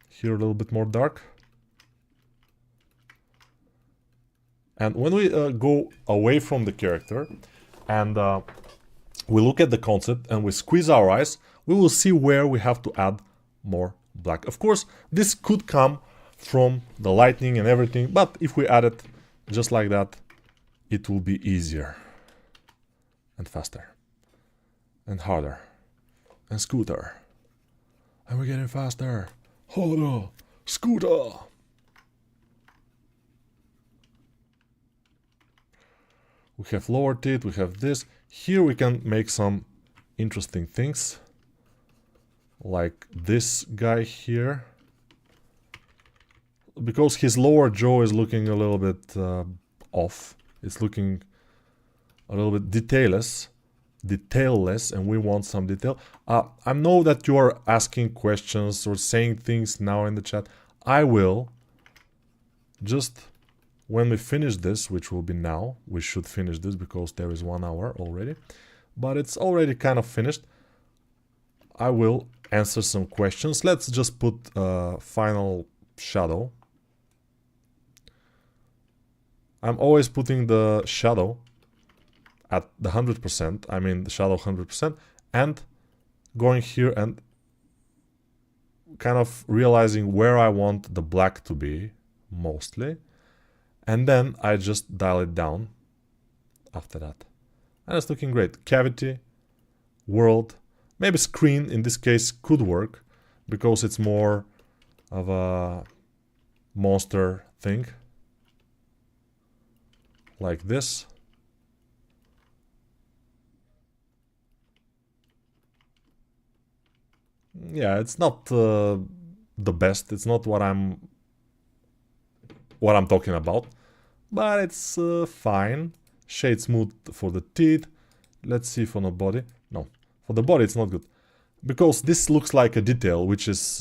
Here a little bit more dark. And when we go away from the character and we look at the concept and we squeeze our eyes, we will see where we have to add more black. Of course, this could come from the lighting and everything, but if we add it just like that, it will be easier and faster and harder and scooter. And we're getting faster, harder, scooter. We have lower teeth, we have this. Here we can make some interesting things. Like this guy here. Because his lower jaw is looking a little bit off. It's looking a little bit detailless, and we want some detail. I know that you are asking questions or saying things now in the chat. I will just, when we finish this, which will be now, we should finish this because there is 1 hour already, but it's already kind of finished. I will answer some questions. Let's just put final shadow. I'm always putting the shadow at the 100%, I mean the shadow 100%, and going here and kind of realizing where I want the black to be, mostly. And then I just dial it down after that. And it's looking great. Cavity, world, maybe screen in this case could work, because it's more of a monster thing. Like this. Yeah, it's not the best. It's not what I'm talking about, but it's fine. Shade smooth for the teeth. Let's see for the body. No, for the body it's not good, because this looks like a detail, which is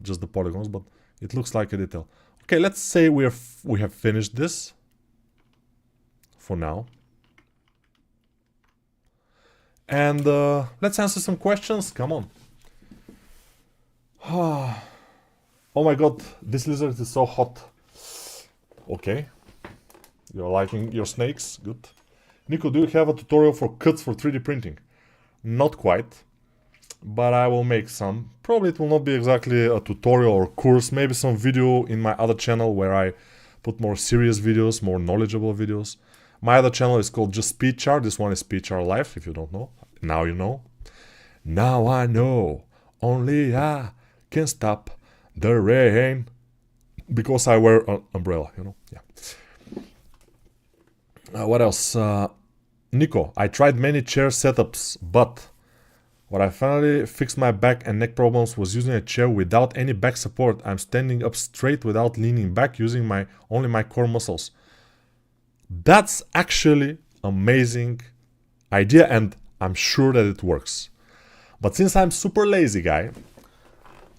just the polygons, but it looks like a detail. Okay, let's say we have finished this. For now. And let's answer some questions. Come on. Oh my god, this lizard is so hot. Okay. You're liking your snakes? Good. Nico, do you have a tutorial for cuts for 3D printing? Not quite. But I will make some. Probably it will not be exactly a tutorial or course. Maybe some video in my other channel where I put more serious videos, more knowledgeable videos. My other channel is called Just SpeedChar. This one is SpeedChar Life, if you don't know. Now you know. Now I know. Only I can stop the rain. Because I wear an umbrella, you know. Yeah. What else? Nico, I tried many chair setups, but what I finally fixed my back and neck problems was using a chair without any back support. I'm standing up straight without leaning back, using only my core muscles. That's actually amazing idea, and I'm sure that it works. But since I'm super lazy guy,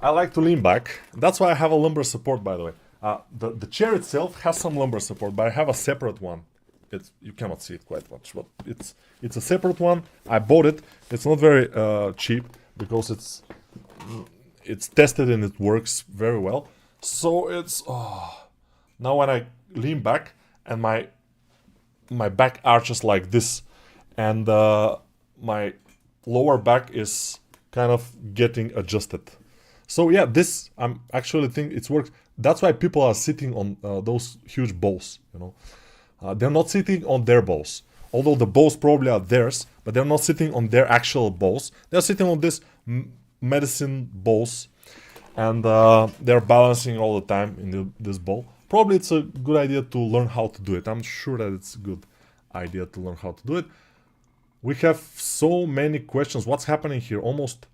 I like to lean back. That's why I have a lumbar support, by the way. The chair itself has some lumbar support, but I have a separate one. You cannot see it quite much, but it's a separate one. I bought it. It's not very cheap, because it's tested and it works very well. So it's now when I lean back and my back arches like this, and my lower back is kind of getting adjusted. So yeah, this I'm actually think it works. That's why people are sitting on those huge balls, you know. They're not sitting on their balls, although the balls probably are theirs, but they're not sitting on their actual balls. They're sitting on this medicine balls, and they're balancing all the time in this ball. Probably it's a good idea to learn how to do it. I'm sure that it's a good idea to learn how to do it. We have so many questions. What's happening here? Almost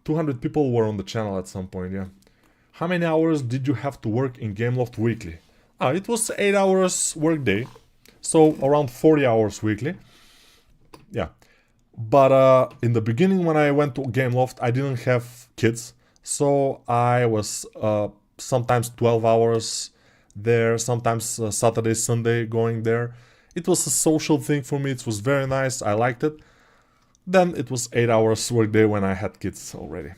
200 people were on the channel at some point, yeah. How many hours did you have to work in Gameloft weekly? It was 8 hours work day, so around 40 hours weekly. Yeah. But in the beginning, when I went to Gameloft, I didn't have kids, so I was sometimes 12 hours there, sometimes Saturday, Sunday going there. It was a social thing for me. It was very nice. I liked it. Then it was 8 hours work day when I had kids already.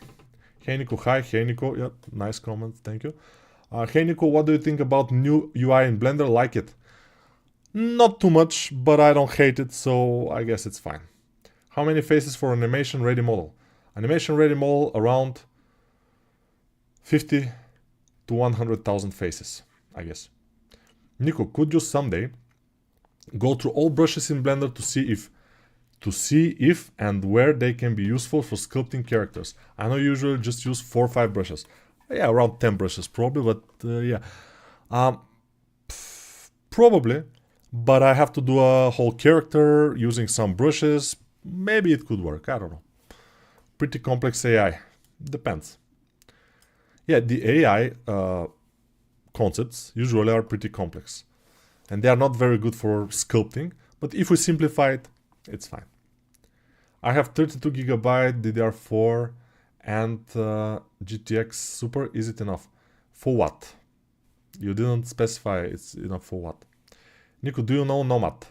Hey Nico, hi. Hey Nico, yeah, nice comment, thank you. Hey Nico, what do you think about new UI in Blender? Like it? Not too much, but I don't hate it, so I guess it's fine. How many faces for animation ready model? Animation ready model around 50 to 100,000 faces, I guess. Nico, could you someday Go through all brushes in Blender to see if and where they can be useful for sculpting characters. I know you usually just use 4 or 5 brushes. Yeah, around 10 brushes probably, but yeah. Probably, but I have to do a whole character using some brushes. Maybe it could work, I don't know. Pretty complex AI. Depends. Yeah, the AI concepts usually are pretty complex. And they are not very good for sculpting, but if we simplify it, it's fine. I have 32 gigabyte DDR4 and GTX Super. Is it enough? For what? You didn't specify it's enough for what. Nico, do you know Nomad?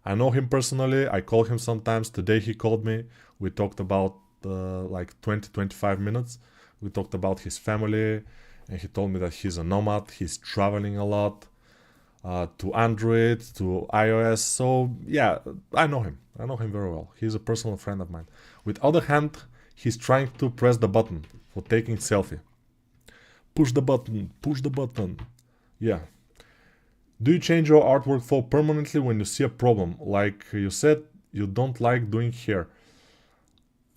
I know him personally. I call him sometimes. Today he called me. We talked about like 20-25 minutes. We talked about his family, and he told me that he's a nomad. He's traveling a lot to Android, to iOS. So yeah, I know him. I know him very well. He's a personal friend of mine. With other hand, he's trying to press the button for taking selfie. Push the button. Push the button. Yeah. Do you change your artwork flow permanently when you see a problem? Like you said, you don't like doing hair.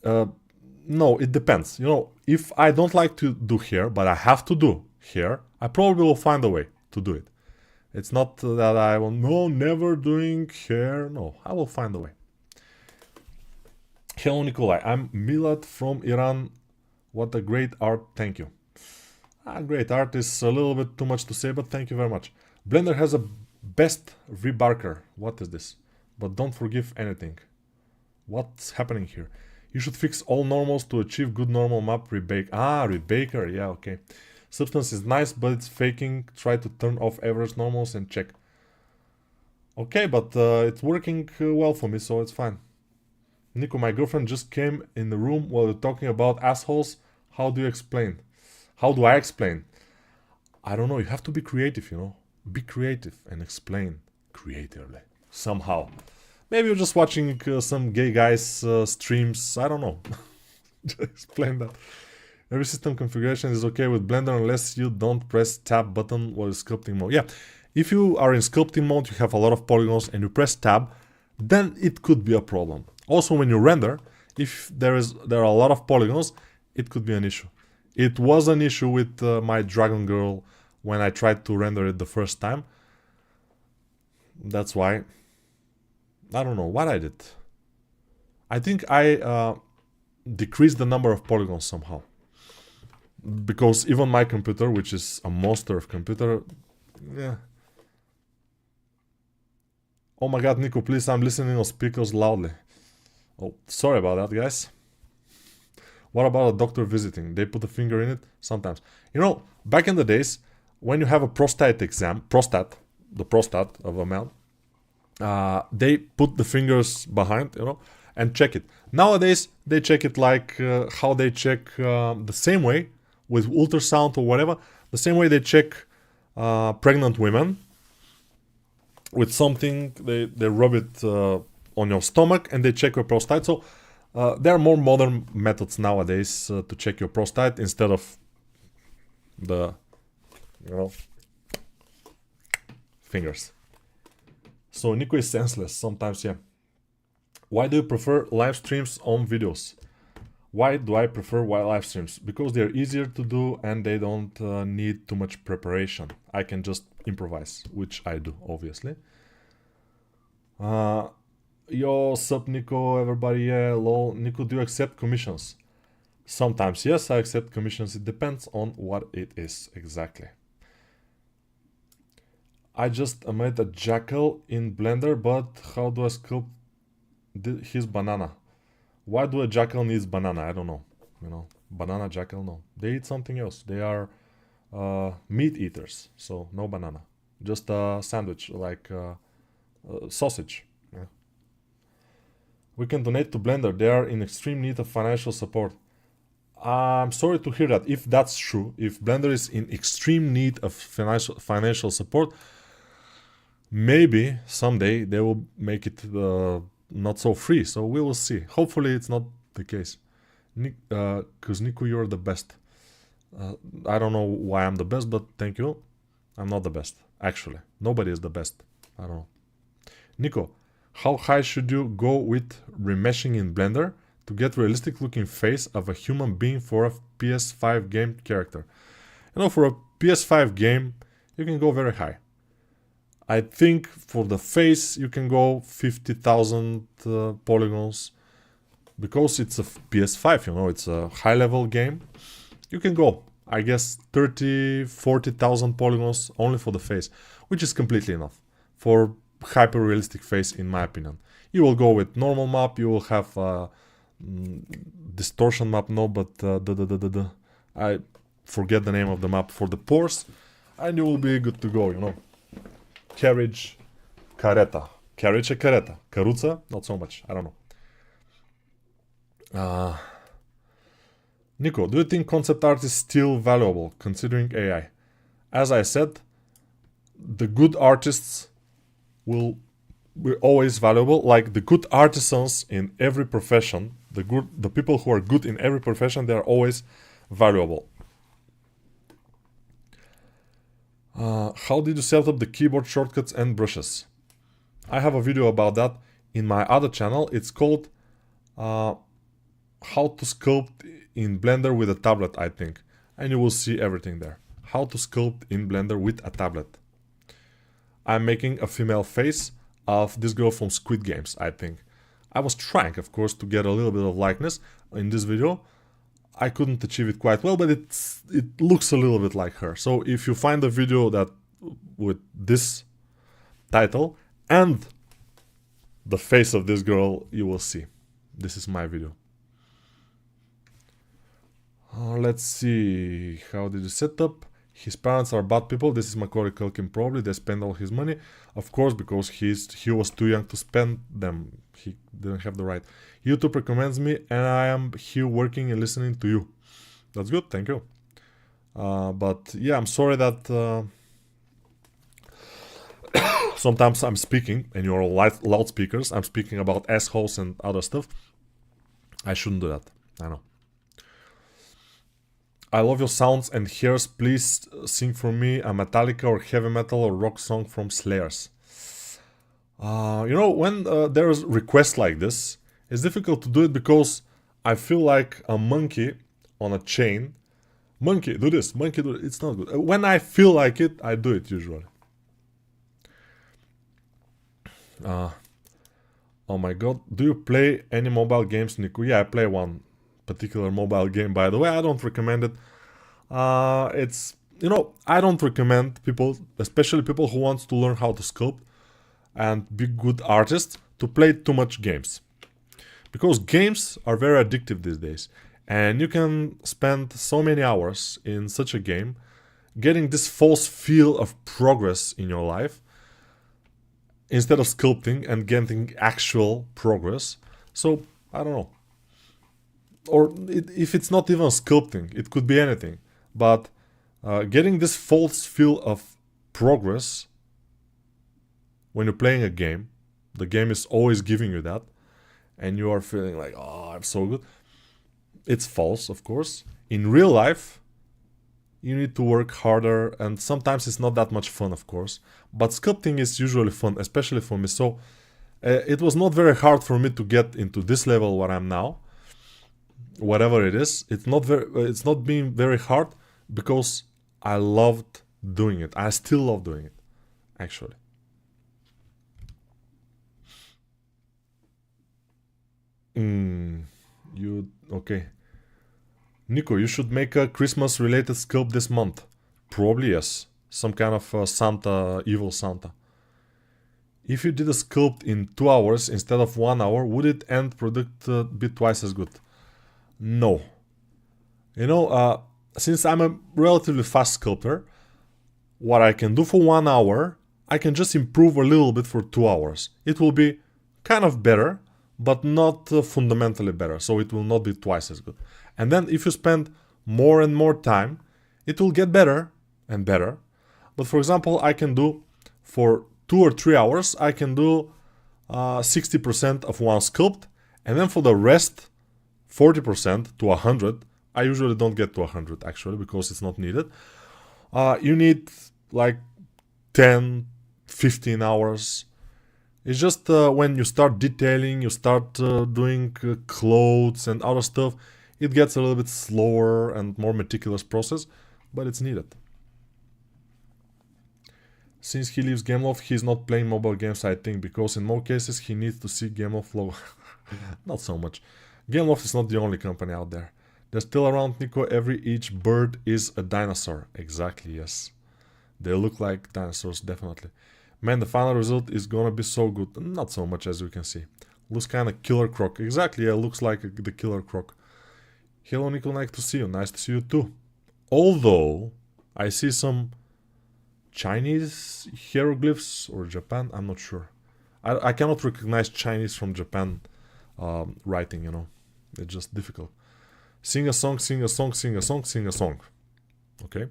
No, it depends. You know, if I don't like to do hair, but I have to do hair, I probably will find a way to do it. It's not that I will, no, never doing hair. No, I will find a way. Hello, Nikolai. I'm Milad from Iran. What a great art. Thank you. Great art is a little bit too much to say, but thank you very much. Blender has a best rebarker. What is this? But don't forgive anything. What's happening here? You should fix all normals to achieve good normal map rebake. Rebaker. Yeah, okay. Substance is nice, but it's faking. Try to turn off average normals and check. Okay, but it's working well for me, so it's fine. Nico, my girlfriend just came in the room while you're talking about assholes. How do you explain? How do I explain? I don't know. You have to be creative, you know. Be creative and explain creatively. Somehow. Maybe you're just watching some gay guys' streams. I don't know. Explain that. Every system configuration is okay with Blender unless you don't press tab button while sculpting mode. Yeah, if you are in sculpting mode, you have a lot of polygons and you press tab, then it could be a problem. Also, when you render, if there are a lot of polygons, it could be an issue. It was an issue with my Dragon Girl when I tried to render it the first time. That's why. I don't know what I did. I think I decreased the number of polygons somehow. Because even my computer, which is a monster of computer, yeah. Oh my god, Nico, please, I'm listening on speakers loudly. Oh, sorry about that, guys. What about a doctor visiting? They put a finger in it? Sometimes. You know, back in the days, when you have a prostate exam, the prostate of a man, they put the fingers behind, you know, and check it. Nowadays, they check it like how they check the same way with ultrasound or whatever, the same way they check pregnant women with something, they rub it on your stomach and they check your prostate. So there are more modern methods nowadays to check your prostate instead of the, you know, fingers. So Nico is senseless sometimes, yeah. Why do you prefer live streams on videos? Why do I prefer live streams? Because they're easier to do and they don't need too much preparation. I can just improvise, which I do, obviously. Yo, sup Nico, everybody, yeah, lol. Nico, do you accept commissions? Sometimes, yes, I accept commissions. It depends on what it is, exactly. I just made a jackal in Blender, but how do I sculpt his banana? Why do a jackal needs banana? I don't know. You know, banana jackal, no. They eat something else. They are meat eaters, so no banana. Just a sandwich, like sausage. Yeah. We can donate to Blender. They are in extreme need of financial support. I'm sorry to hear that. If that's true, if Blender is in extreme need of financial support, maybe someday they will make it not so free. So we will see. Hopefully it's not the case. Because Nico, you're the best. I don't know why I'm the best, but thank you. I'm not the best, actually. Nobody is the best. I don't know. Nico, how high should you go with remeshing in Blender to get realistic looking face of a human being for a PS5 game character? You know, for a PS5 game, you can go very high. I think for the face, you can go 50,000 polygons. Because it's a PS5, you know, it's a high-level game. You can go, I guess, 30, 40,000 polygons only for the face, which is completely enough for hyper-realistic face, in my opinion. You will go with normal map, you will have distortion map, no, but I forget the name of the map for the pores, and you will be good to go, you know. Carriage, careta. Carriage and careta. Caruța, not so much, I don't know. Nico, do you think concept art is still valuable considering AI? As I said, the good artists will be always valuable. Like the good artisans in every profession, the people who are good in every profession, they are always valuable. How did you set up the keyboard shortcuts and brushes? I have a video about that in my other channel. It's called how to sculpt in Blender with a tablet, I think. And you will see everything there. How to sculpt in Blender with a tablet. I'm making a female face of this girl from Squid Games, I think. I was trying, of course, to get a little bit of likeness in this video. I couldn't achieve it quite well, but it looks a little bit like her. So if you find a video that with this title and the face of this girl, you will see. This is my video. Let's see, how did you set up? His parents are bad people. This is Macaulay Culkin probably. They spend all his money. Of course, because he was too young to spend them. He didn't have the right. YouTube recommends me and I am here working and listening to you. That's good, thank you. But yeah, I'm sorry that sometimes I'm speaking and you're loudspeakers. I'm speaking about assholes and other stuff. I shouldn't do that, I know. I love your sounds and hairs. Please sing for me a Metallica or heavy metal or rock song from Slayers. You know, when there's requests like this, it's difficult to do it because I feel like a monkey on a chain. Monkey, do this. Monkey, do it. It's not good. When I feel like it, I do it usually. Oh my god. Do you play any mobile games, Nico? Yeah, I play one particular mobile game, by the way. I don't recommend it. It's, you know, I don't recommend people, especially people who want to learn how to sculpt and be good artists, to play too much games. Because games are very addictive these days. And you can spend so many hours in such a game getting this false feel of progress in your life instead of sculpting and getting actual progress. So, I don't know. Or if it's not even sculpting, it could be anything. But getting this false feel of progress when you're playing a game, the game is always giving you that, and you are feeling like, oh, I'm so good. It's false, of course. In real life, you need to work harder, and sometimes it's not that much fun, of course. But sculpting is usually fun, especially for me. So it was not very hard for me to get into this level where I'm now. Whatever it is, it's not being very hard because I loved doing it. I still love doing it, actually. Okay. Nico, you should make a Christmas related sculpt this month. Probably yes. Some kind of Santa, evil Santa. If you did a sculpt in 2 hours instead of 1 hour, would it end product be twice as good? No. You know, since I'm a relatively fast sculptor, what I can do for 1 hour, I can just improve a little bit for 2 hours. It will be kind of better, but not fundamentally better, so it will not be twice as good. And then if you spend more and more time, it will get better and better. But for example, I can do for 2 or 3 hours, I can do 60% of one sculpt, and then for the rest, 40% to 100, I usually don't get to 100 actually, because it's not needed. You need like 10, 15 hours It's just when you start detailing, you start doing clothes and other stuff, it gets a little bit slower and more meticulous process, but it's needed. Since he leaves Gameloft, he's not playing mobile games, I think, because in more cases he needs to see Gameloft logo. Not so much. Gameloft is not the only company out there. They're still around, Nico. Each bird is a dinosaur. Exactly, yes. They look like dinosaurs, definitely. Man, the final result is gonna be so good. Not so much, as you can see. Looks kinda killer croc. Exactly, yeah, looks like the killer croc. Hello, Nico, nice to see you. Nice to see you too. Although, I see some Chinese hieroglyphs or Japan, I'm not sure. I cannot recognize Chinese from Japan writing, you know. It's just difficult. Sing a song, sing a song, sing a song, sing a song. Okay.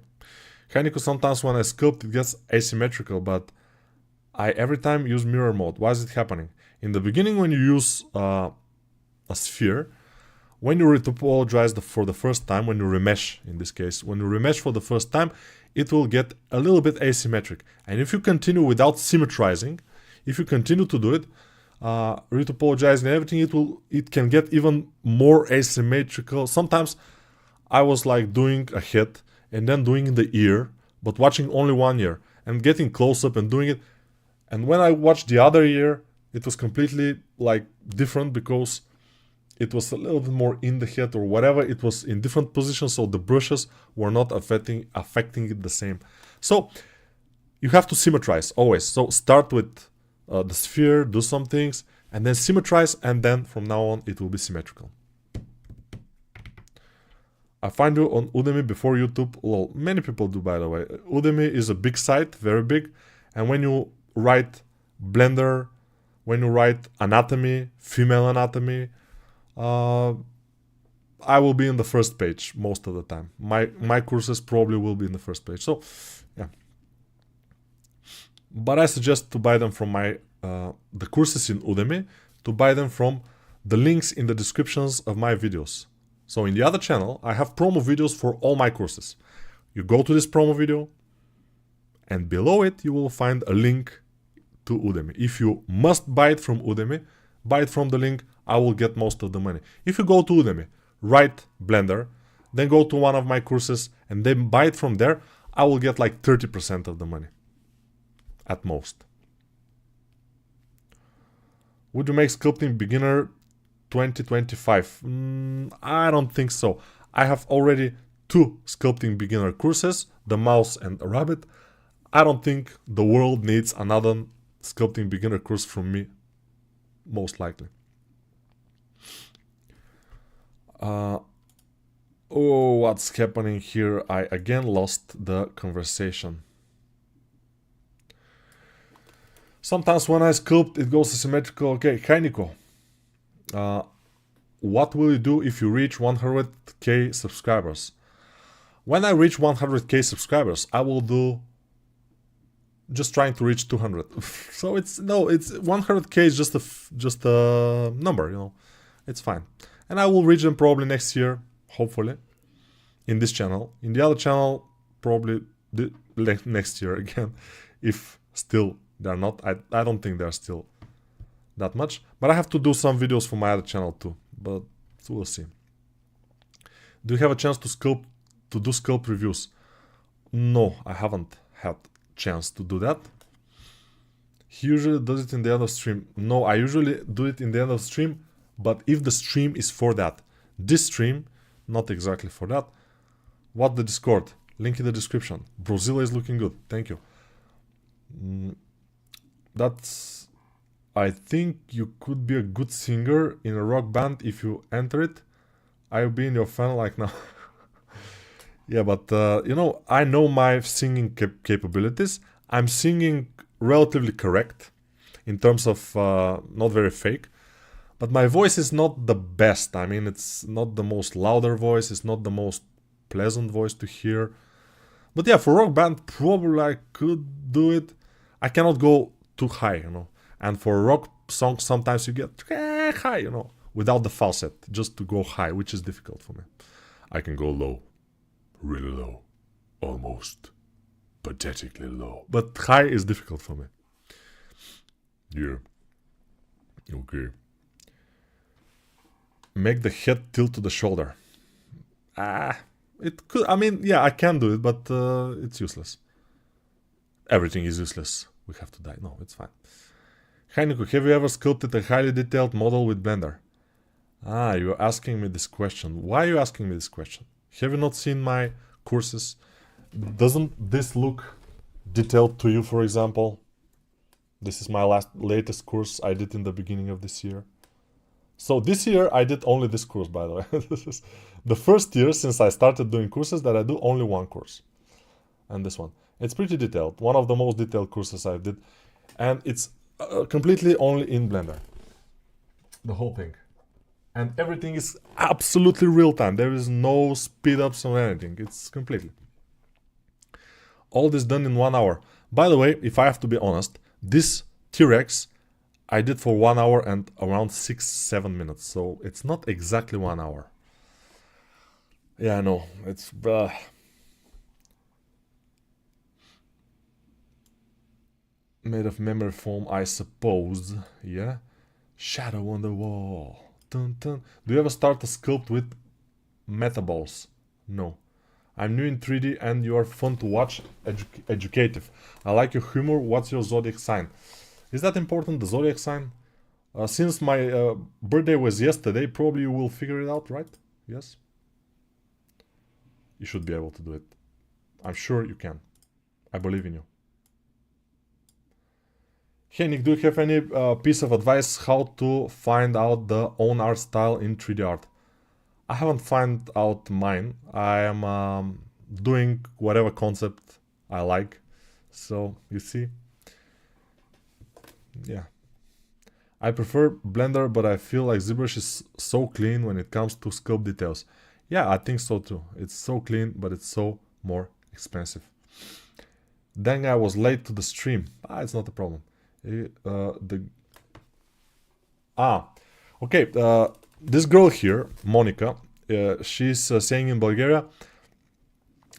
Heiniko, sometimes when I sculpt it gets asymmetrical, but I every time use mirror mode. Why is it happening? In the beginning when you use a sphere, when you retopologize for the first time, when you remesh in this case, when you remesh for the first time, it will get a little bit asymmetric. And if you continue without symmetrizing, if you continue to do it, retopologizing and everything, it can get even more asymmetrical. Sometimes I was like doing a head and then doing the ear, but watching only one ear and getting close up and doing it. And when I watched the other ear, it was completely like different because it was a little bit more in the head or whatever. It was in different positions, so the brushes were not affecting it the same. So you have to symmetrize always. So start with the sphere, do some things, and then symmetrize, and then from now on it will be symmetrical. I find you on Udemy before YouTube. Well, many people do, by the way. Udemy is a big site, very big, and when you write Blender, when you write anatomy, female anatomy, I will be in the first page most of the time. My courses probably will be in the first page. So, yeah. But I suggest to buy them from the courses in Udemy, to buy them from the links in the descriptions of my videos. So in the other channel, I have promo videos for all my courses. You go to this promo video, and below it you will find a link to Udemy. If you must buy it from Udemy, buy it from the link, I will get most of the money. If you go to Udemy, write Blender, then go to one of my courses and then buy it from there, I will get like 30% of the money. At most. Would you make sculpting beginner 2025? I don't think so. I have already 2 sculpting beginner courses, the mouse and a rabbit. I don't think the world needs another sculpting beginner course from me, most likely. Oh, what's happening here? I again lost the conversation. Sometimes when I sculpt, it goes asymmetrical. Okay, Heiniko. What will you do if you reach 100k subscribers? When I reach 100k subscribers, I will do just trying to reach 200. So it's 100k is just a number, you know. It's fine. And I will reach them probably next year, hopefully, in this channel. In the other channel, probably next year again, if still they're not. I don't think they're still that much. But I have to do some videos for my other channel too. But we'll see. Do you have a chance to do sculpt reviews? No, I haven't had chance to do that. He usually does it in the end of stream. No, I usually do it in the end of stream, but if the stream is for that. This stream, not exactly for that. What the Discord? Link in the description. Brozilla is looking good. Thank you. That's... I think you could be a good singer in a rock band if you enter it. I'll be in your fan like now. Yeah, but you know, I know my singing capabilities. I'm singing relatively correct in terms of not very fake. But my voice is not the best. I mean, it's not the most louder voice. It's not the most pleasant voice to hear. But yeah, for rock band, probably I could do it. I cannot go too high, you know. And for rock songs, sometimes you get high, you know, without the falset, just to go high, which is difficult for me. I can go low, really low, almost pathetically low. But high is difficult for me. Yeah. Okay. Make the head tilt to the shoulder. It could, I mean, yeah, I can do it, but it's useless. Everything is useless. We have to die. No, it's fine. Hi Nico, have you ever sculpted a highly detailed model with Blender? You're asking me this question. Why are you asking me this question? Have you not seen my courses? Doesn't this look detailed to you, for example? This is my latest course I did in the beginning of this year. So this year I did only this course, by the way. This is the first year since I started doing courses that I do only one course. And this one. It's pretty detailed. One of the most detailed courses I did. And it's completely only in Blender. The whole thing. And everything is absolutely real time. There is no speed ups or anything. It's completely. All this done in 1 hour. By the way, if I have to be honest, this T-Rex I did for 1 hour and around 6-7 minutes. So it's not exactly 1 hour. Yeah, I know. It's... made of memory foam, I suppose. Yeah. Shadow on the wall. Dun, dun. Do you ever start a sculpt with metaballs? No. I'm new in 3D and you are fun to watch, educative. I like your humor. What's your zodiac sign? Is that important, the zodiac sign? Since my birthday was yesterday, probably you will figure it out, right? Yes? You should be able to do it. I'm sure you can. I believe in you. Hey Nick, do you have any piece of advice how to find out the own art style in 3D art? I haven't found out mine. I am doing whatever concept I like. So, you see? Yeah. I prefer Blender, but I feel like ZBrush is so clean when it comes to sculpt details. Yeah, I think so too. It's so clean, but it's so more expensive. Then I was late to the stream. It's not a problem. Okay. This girl here, Monica, she's saying in Bulgaria,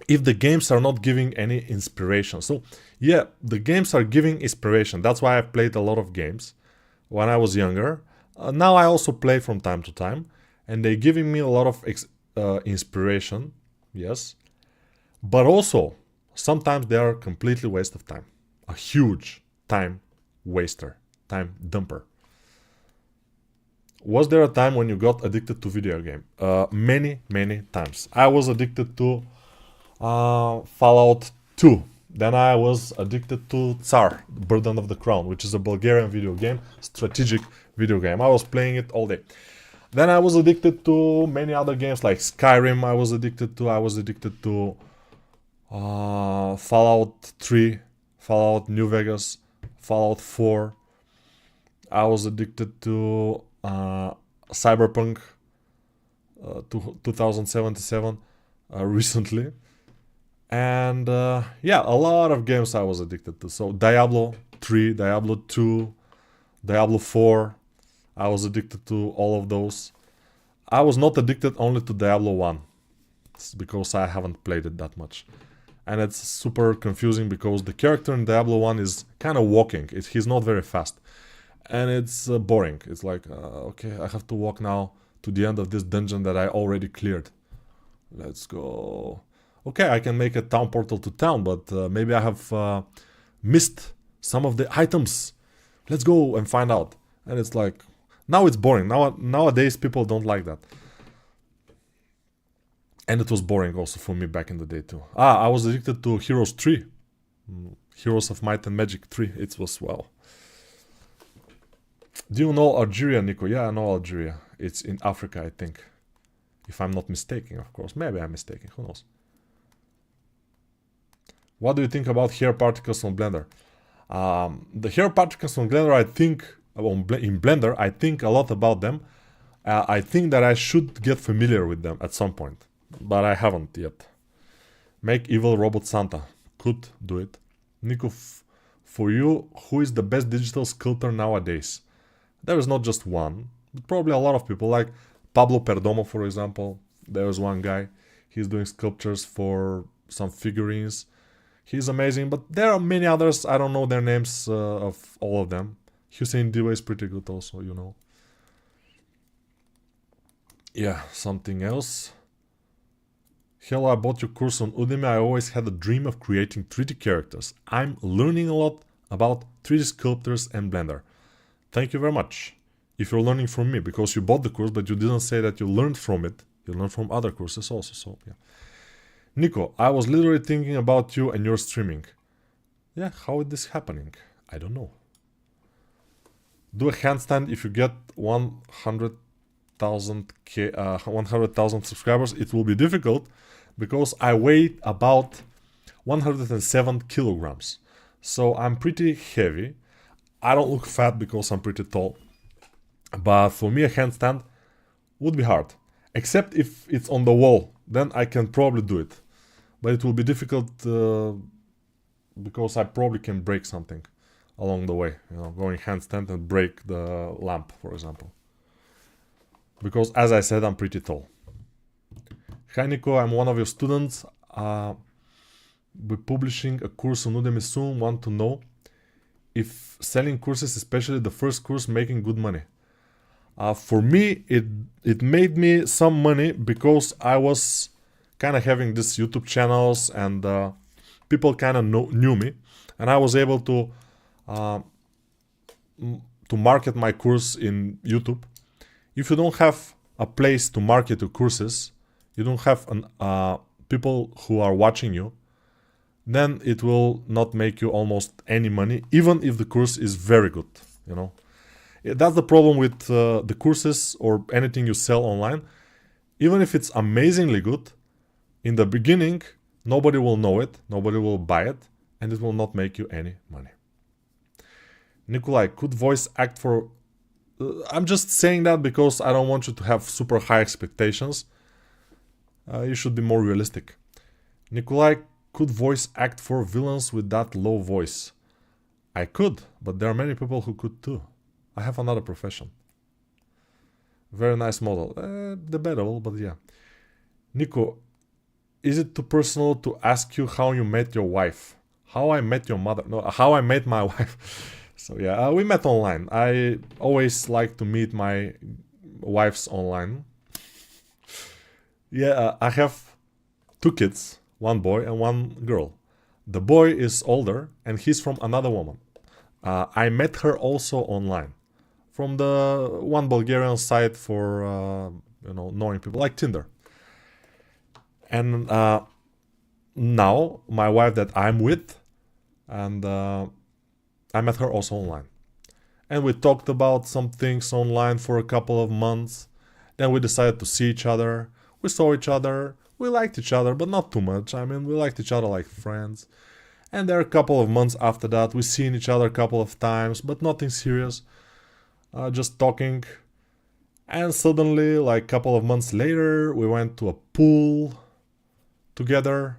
if the games are not giving any inspiration. So yeah, the games are giving inspiration. That's why I've played a lot of games when I was younger. Now I also play from time to time, and they're giving me a lot of inspiration. Yes, but also sometimes they are completely waste of time. A huge time waster, time dumper. Was there a time when you got addicted to video game? Many times. I was addicted to Fallout 2. Then I was addicted to Tsar, Burden of the Crown, which is a Bulgarian video game, strategic video game. I was playing it all day. Then I was addicted to many other games like Skyrim. I was addicted to Fallout 3, Fallout New Vegas, Fallout 4. I was addicted to Cyberpunk 2077 recently. And yeah, a lot of games I was addicted to. So Diablo 3, Diablo 2, Diablo 4. I was addicted to all of those. I was not addicted only to Diablo 1. It's because I haven't played it that much. And it's super confusing because the character in Diablo 1 is kind of walking. He's not very fast. And it's boring. It's like, okay, I have to walk now to the end of this dungeon that I already cleared. Let's go. Okay, I can make a town portal to town, but maybe I have missed some of the items. Let's go and find out. And it's like, now it's boring. Nowadays, people don't like that. And it was boring also for me back in the day too. I was addicted to Heroes 3. Heroes of Might and Magic 3. It was, well. Do you know Algeria, Nico? Yeah, I know Algeria. It's in Africa, I think. If I'm not mistaken, of course. Maybe I'm mistaken. Who knows? What do you think about hair particles on Blender? The hair particles on Blender, I think... in Blender, I think a lot about them. I think that I should get familiar with them at some point. But I haven't yet. Make evil robot Santa. Could do it. Nico, for you, who is the best digital sculptor nowadays? There is not just one. But probably a lot of people. Like Pablo Perdomo, for example. There is one guy. He's doing sculptures for some figurines. He's amazing. But there are many others. I don't know their names of all of them. Hussein Diva is pretty good also, you know. Yeah, something else. Hello, I bought your course on Udemy. I always had a dream of creating 3D characters. I'm learning a lot about 3D sculptors and Blender. Thank you very much. If you're learning from me, because you bought the course, but you didn't say that you learned from it. You learned from other courses also, so yeah. Nico, I was literally thinking about you and your streaming. Yeah, how is this happening? I don't know. Do a handstand if you get 100,000 subscribers. It will be difficult because I weigh about 107 kilograms. So I'm pretty heavy. I don't look fat because I'm pretty tall. But for me, a handstand would be hard. Except if it's on the wall, then I can probably do it. But it will be difficult because I probably can break something along the way. You know, going handstand and break the lamp, for example. Because, as I said, I'm pretty tall. Hi Nico, I'm one of your students. We're publishing a course on Udemy soon. Want to know if selling courses, especially the first course, making good money. For me, it made me some money because I was kind of having these YouTube channels and people kind of knew me, and I was able to market my course in YouTube. If you don't have a place to market your courses, you don't have people who are watching you, then it will not make you almost any money, even if the course is very good, you know. That's the problem with the courses or anything you sell online. Even if it's amazingly good, in the beginning, nobody will know it, nobody will buy it, and it will not make you any money. Nikolai, could voice act for... I'm just saying that because I don't want you to have super high expectations. You should be more realistic. Nikolai, could voice act for villains with that low voice? I could, but there are many people who could too. I have another profession. Very nice model. Debatable, but yeah. Nico, is it too personal to ask you how you met your wife? How I met your mother? No, how I met my wife. So yeah, we met online. I always like to meet my wives online. Yeah, I have 2 kids, 1 boy and 1 girl. The boy is older and he's from another woman. I met her also online from the one Bulgarian site for knowing people, like Tinder. And now my wife that I'm with, and I met her also online. And we talked about some things online for a couple of months. Then we decided to see each other. We saw each other. We liked each other, but not too much. I mean, we liked each other like friends. And there are a couple of months after that, we seen each other a couple of times, but nothing serious. Just talking. And suddenly, like a couple of months later, we went to a pool together.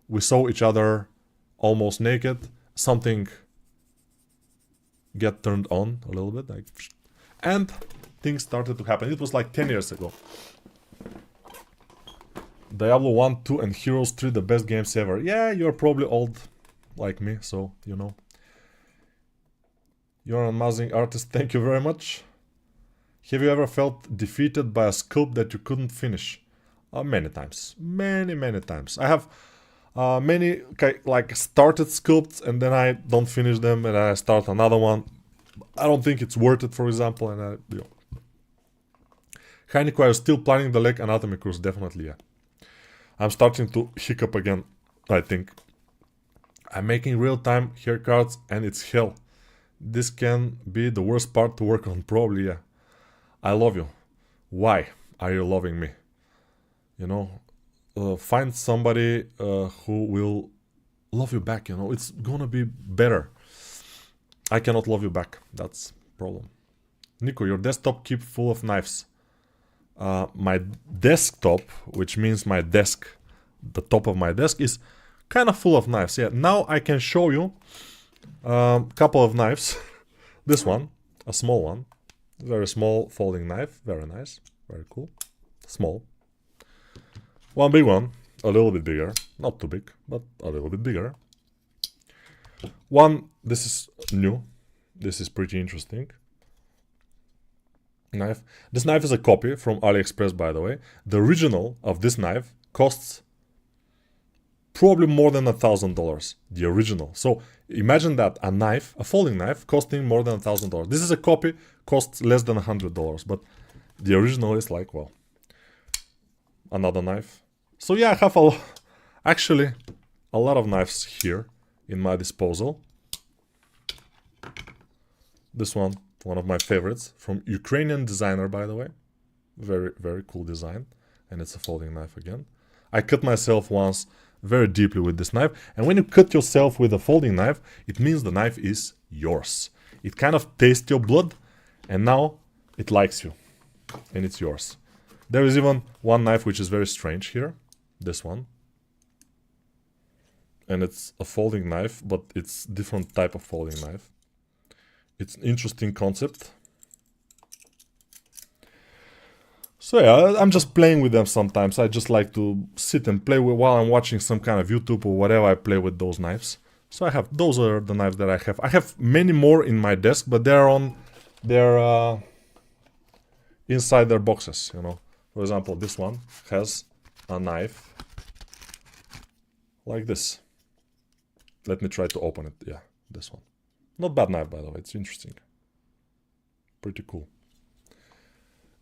We saw each other almost naked. Something get turned on a little bit, like, and things started to happen. It was like 10 years ago. Diablo 1, 2 and Heroes 3, the best games ever. Yeah, you're probably old like me, so you know. You're an amazing artist, thank you very much. Have you ever felt defeated by a sculpt that you couldn't finish? Many times. Many times. I have many like started sculpts and then I don't finish them and I start another one. I don't think it's worth it, for example, and Heineken, are you still planning the leg anatomy course? Definitely, yeah. I'm starting to hiccup again, I think. I'm making real-time haircuts and it's hell. This can be the worst part to work on, probably, yeah. I love you. Why are you loving me? You know, find somebody who will love you back, you know. It's gonna be better. I cannot love you back. That's the problem. Nico, your desktop keep full of knives. My desktop, which means my desk, the top of my desk, is kind of full of knives. Yeah, now I can show you a couple of knives. This one, a small one. Very small folding knife. Very nice. Very cool. Small. One big one. A little bit bigger. Not too big, but a little bit bigger. One, this is new. This is pretty interesting. Knife. This knife is a copy from AliExpress, by the way. The original of this knife costs probably more than $1,000. The original. So imagine that a knife, a folding knife, costing more than $1,000. This is a copy, costs less than $100, but the original is like, well, another knife. So yeah, I have actually a lot of knives here in my disposal. This one of my favorites, from Ukrainian designer, by the way. Very, very cool design. And it's a folding knife again. I cut myself once very deeply with this knife. And when you cut yourself with a folding knife, it means the knife is yours. It kind of tastes your blood, and now it likes you. And it's yours. There is even one knife which is very strange here. This one. And it's a folding knife, but it's different type of folding knife. It's an interesting concept. So yeah, I'm just playing with them sometimes. I just like to sit and play with while I'm watching some kind of YouTube or whatever. I play with those knives. So those are the knives that I have. I have many more in my desk, but they're inside their boxes, you know. For example, this one has a knife like this. Let me try to open it. Yeah, this one. Not bad knife, by the way. It's interesting. Pretty cool.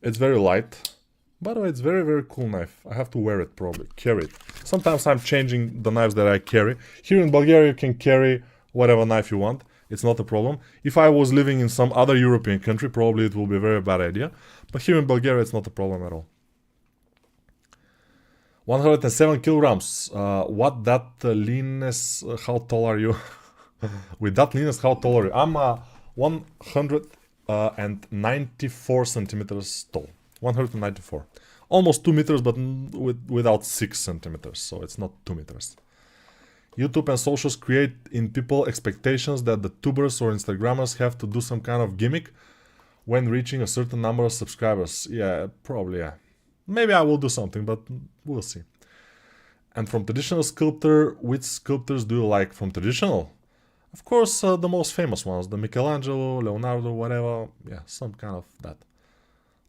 It's very light. By the way, it's very, very cool knife. I have to wear it, probably. Carry it. Sometimes I'm changing the knives that I carry. Here in Bulgaria, you can carry whatever knife you want. It's not a problem. If I was living in some other European country, probably it will be a very bad idea. But here in Bulgaria, it's not a problem at all. 107 kilograms. What that leanness? How tall are you? With that leanness, how tall are you? I'm 194 centimeters tall. 194. Almost 2 meters, but without 6 centimeters. So it's not 2 meters. YouTube and socials create in people expectations that the tubers or Instagrammers have to do some kind of gimmick when reaching a certain number of subscribers. Yeah, probably, yeah. Maybe I will do something, but we'll see. And from traditional sculptor, which sculptors do you like from traditional? Of course, the most famous ones, the Michelangelo, Leonardo, whatever. Yeah, some kind of that.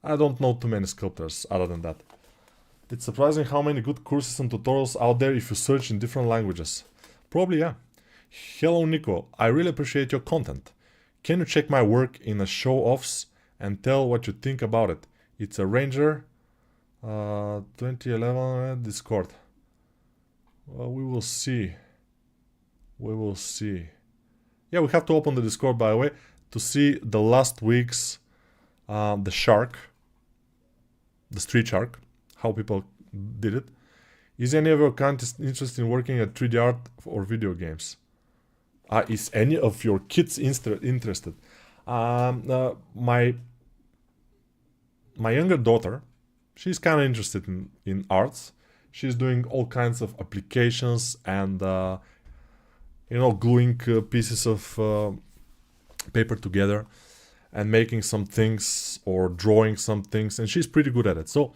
I don't know too many sculptors other than that. It's surprising how many good courses and tutorials out there if you search in different languages. Probably, yeah. Hello, Nico. I really appreciate your content. Can you check my work in a show-offs and tell what you think about it? It's a Ranger 2011 Discord. Well, we will see. We will see. Yeah, we have to open the Discord, by the way, to see the last week's the shark, the street shark, how people did it. Is any of your kids interested in working at 3D art or video games? Is any of your kids interested? My younger daughter, she's kind of interested in arts. She's doing all kinds of applications and gluing pieces of paper together and making some things or drawing some things, and she's pretty good at it. So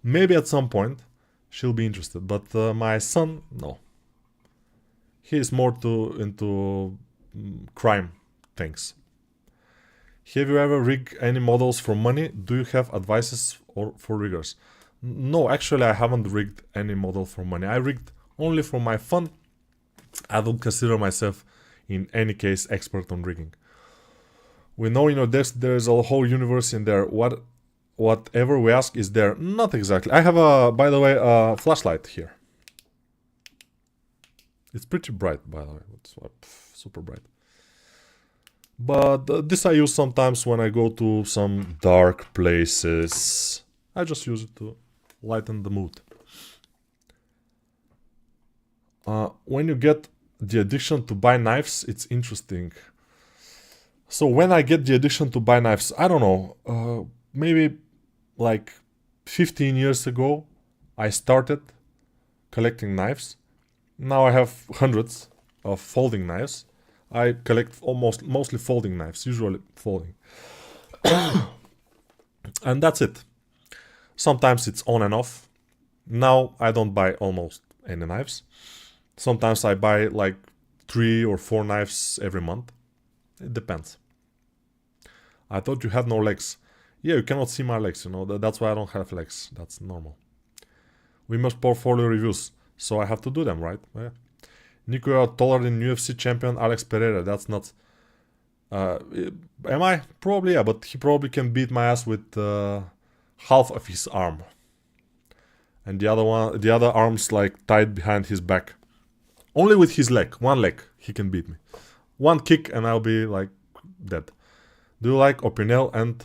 maybe at some point she'll be interested. But my son, no. He is more into crime things. Have you ever rigged any models for money? Do you have advices for riggers? No, actually I haven't rigged any model for money. I rigged only for my fun. I don't consider myself in any case expert on rigging. We know in your desk there's a whole universe in there. Whatever we ask is there. Not exactly. I have by the way, a flashlight here. It's pretty bright, by the way. It's super bright. But this I use sometimes when I go to some dark places. I just use it to lighten the mood. When you get the addiction to buy knives, it's interesting. So when I get the addiction to buy knives, I don't know, maybe like 15 years ago, I started collecting knives. Now I have hundreds of folding knives. I collect mostly folding knives, usually folding. And that's it. Sometimes it's on and off. Now I don't buy almost any knives. Sometimes I buy like 3 or 4 knives every month. It depends. I thought you had no legs. Yeah, you cannot see my legs, you know, that's why I don't have legs. That's normal. We must portfolio reviews, so I have to do them, right? Yeah. Nico, you are taller than UFC champion Alex Pereira. That's not... am I? Probably, yeah, but he probably can beat my ass with half of his arm. And the other arm's like tied behind his back. Only with his leg, one leg, he can beat me. One kick and I'll be like dead. Do you like Opinel and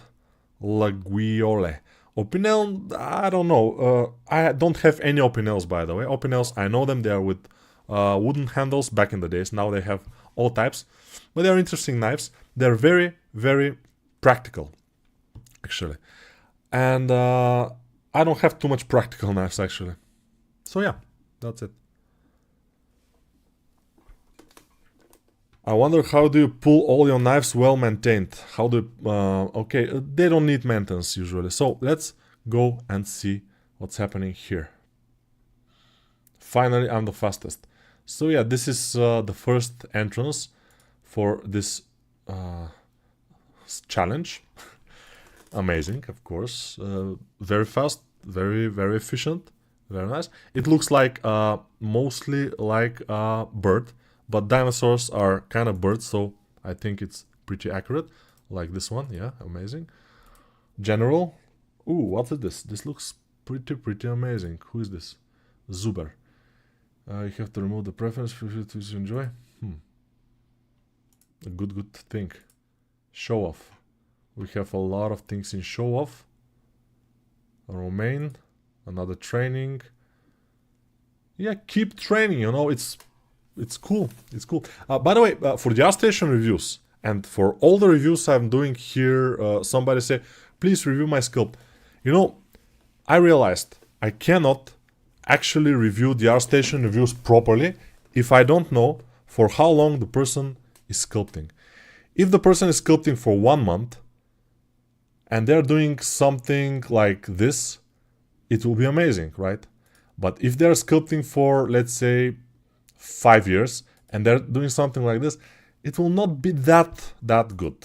Laguiole? Opinel, I don't know. I don't have any Opinels, by the way. Opinels, I know them. They are with wooden handles back in the days. Now they have all types. But they're interesting knives. They're very, very practical, actually. And I don't have too much practical knives, actually. So yeah, that's it. I wonder, how do you pull all your knives well maintained? How do you, okay, they don't need maintenance usually. So let's go and see what's happening here. Finally, I'm the fastest. So yeah, this is the first entrance for this challenge. Amazing, of course. Very fast, very, very efficient, very nice. It looks like mostly like a bird. But dinosaurs are kind of birds, so I think it's pretty accurate. Like this one, yeah, amazing. General. Ooh, what is this? This looks pretty amazing. Who is this? Zuber. You have to remove the preference for you to enjoy. A good thing. Show off. We have a lot of things in show off. Romaine. Another training. Yeah, keep training, you know, it's cool. It's cool. By the way, for the ArtStation reviews and for all the reviews I'm doing here, somebody say, please review my sculpt. You know, I realized I cannot actually review the ArtStation reviews properly if I don't know for how long the person is sculpting. If the person is sculpting for 1 month and they're doing something like this, it will be amazing, right? But if they're sculpting for, let's say, 5 years and they're doing something like this, it will not be that good.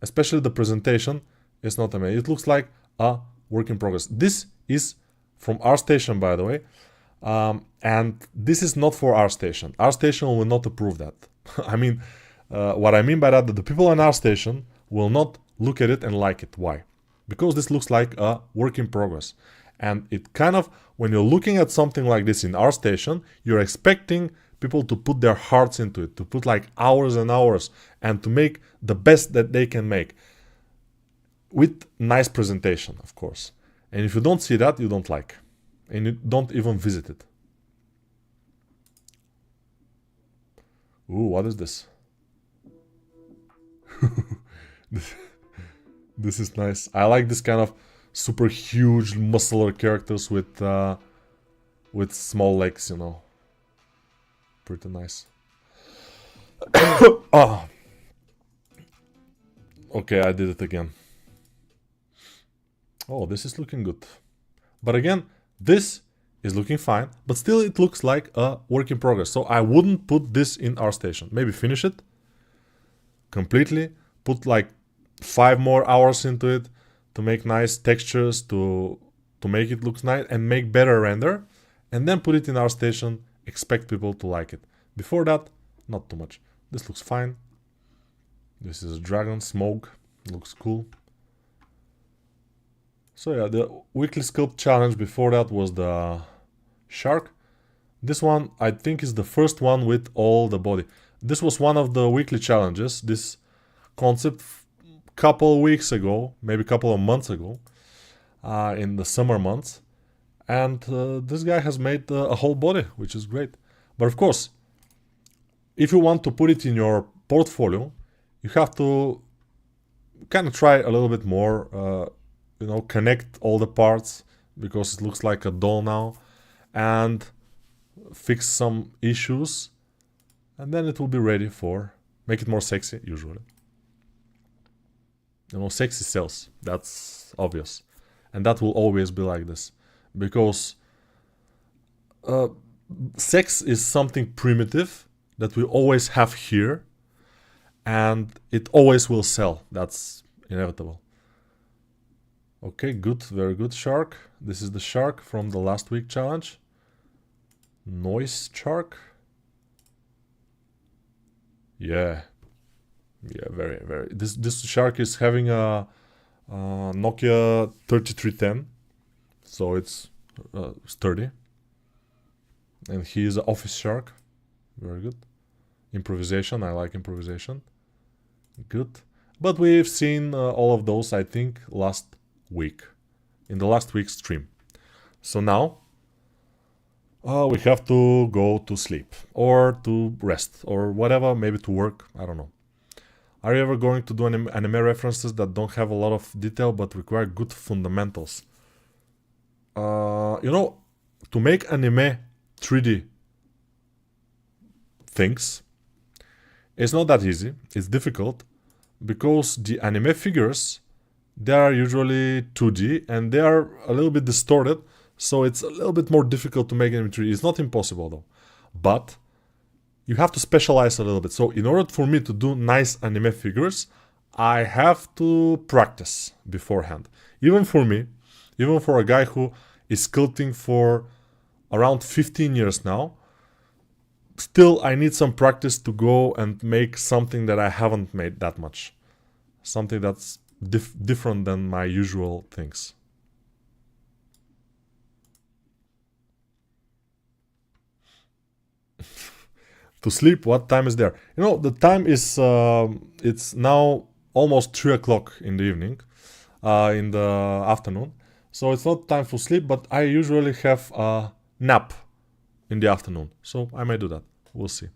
Especially the presentation is not amazing. It looks like a work in progress. This is from ArtStation, by the way, and this is not for ArtStation. ArtStation will not approve that. I mean, what I mean by that the people on ArtStation will not look at it and like it. Why? Because this looks like a work in progress. And it kind of, when you're looking at something like this in ArtStation, you're expecting people to put their hearts into it, to put like hours and hours, and to make the best that they can make. With nice presentation, of course. And if you don't see that, you don't like. And you don't even visit it. Ooh, what is this? This is nice. I like this kind of super huge muscular characters with small legs, you know. Pretty nice. Oh. Okay, I did it again. Oh, this is looking good. But again, this is looking fine, but still it looks like a work in progress. So I wouldn't put this in ArtStation. Maybe finish it completely, put like 5 more hours into it, to make nice textures, to make it look nice and make better render, and then put it in ArtStation, expect people to like it. Before that, not too much. This looks fine. This is a dragon, smoke, looks cool. So yeah, the weekly sculpt challenge before that was the shark. This one, I think, is the first one with all the body. This was one of the weekly challenges, this concept, couple of weeks ago, maybe a couple of months ago, in the summer months, and this guy has made a whole body, which is great. But of course, if you want to put it in your portfolio, you have to kind of try a little bit more, you know, connect all the parts, because it looks like a doll now, and fix some issues, and then it will be ready for, make it more sexy, usually. You know, sexy sells. That's obvious. And that will always be like this. Because sex is something primitive that we always have here. And it always will sell. That's inevitable. Okay, good, very good, shark. This is the shark from the last week challenge. Noise shark. Yeah. Yeah, very. This shark is having a Nokia 3310, so it's sturdy. And he is an office shark. Very good. Improvisation, I like improvisation. Good. But we've seen all of those, I think, last week. In the last week's stream. So now, we have to go to sleep. Or to rest. Or whatever, maybe to work. I don't know. Are you ever going to do anime references that don't have a lot of detail but require good fundamentals? You know, to make anime 3D things, it's not that easy. It's difficult because the anime figures, they are usually 2D and they are a little bit distorted, so it's a little bit more difficult to make anime 3D. It's not impossible though, but you have to specialize a little bit. So in order for me to do nice anime figures, I have to practice beforehand. Even for me, even for a guy who is sculpting for around 15 years now, still I need some practice to go and make something that I haven't made that much. Something that's different than my usual things. To sleep, what time is there? You know, the time is, it's now almost 3 o'clock in the evening, in the afternoon. So it's not time for sleep, but I usually have a nap in the afternoon. So I may do that. We'll see.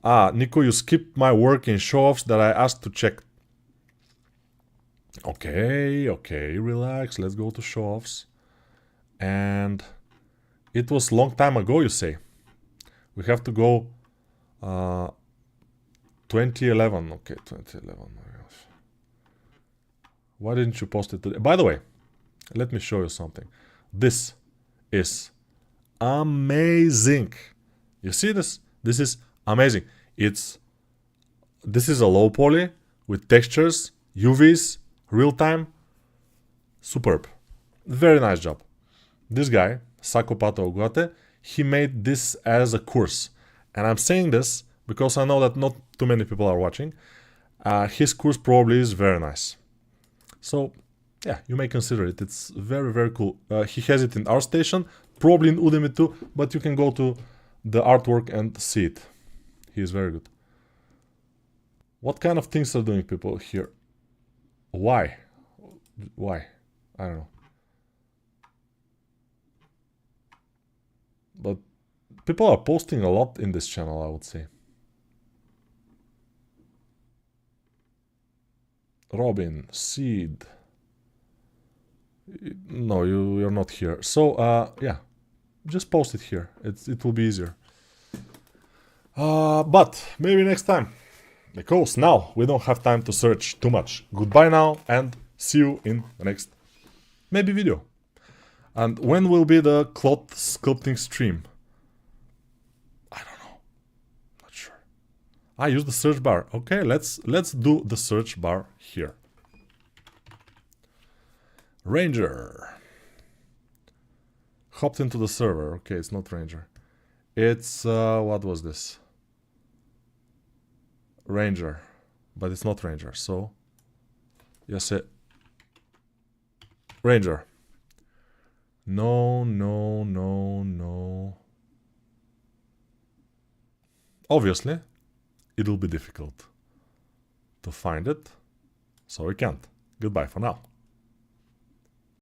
Nico, you skipped my work in show-offs that I asked to check. Okay, relax. Let's go to show-offs. And it was long time ago, you say. We have to go 2011. Okay, 2011. Why didn't you post it today? By the way, let me show you something. This is amazing. You see this? This is amazing. This is a low poly with textures, UVs, real time. Superb. Very nice job. This guy, Sakopato Ogate, he made this as a course. And I'm saying this because I know that not too many people are watching. His course probably is very nice. So, yeah, you may consider it. It's very cool. He has it in ArtStation, probably in Udemy too, but you can go to the artwork and see it. He is very good. What kind of things are doing people here? Why? I don't know. But people are posting a lot in this channel, I would say. Robin, Seed. No, you're not here. So, yeah, just post it here. It will be easier. But maybe next time, because now we don't have time to search too much. Goodbye now, and see you in the next maybe video. And when will be the cloth sculpting stream? I don't know. Not sure. I use the search bar. Okay, let's do the search bar here. Ranger. Hopped into the server. Okay, it's not Ranger. It's, what was this? Ranger. But it's not Ranger, so... Yes, Ranger. No. Obviously, it'll be difficult to find it, so we can't. Goodbye for now.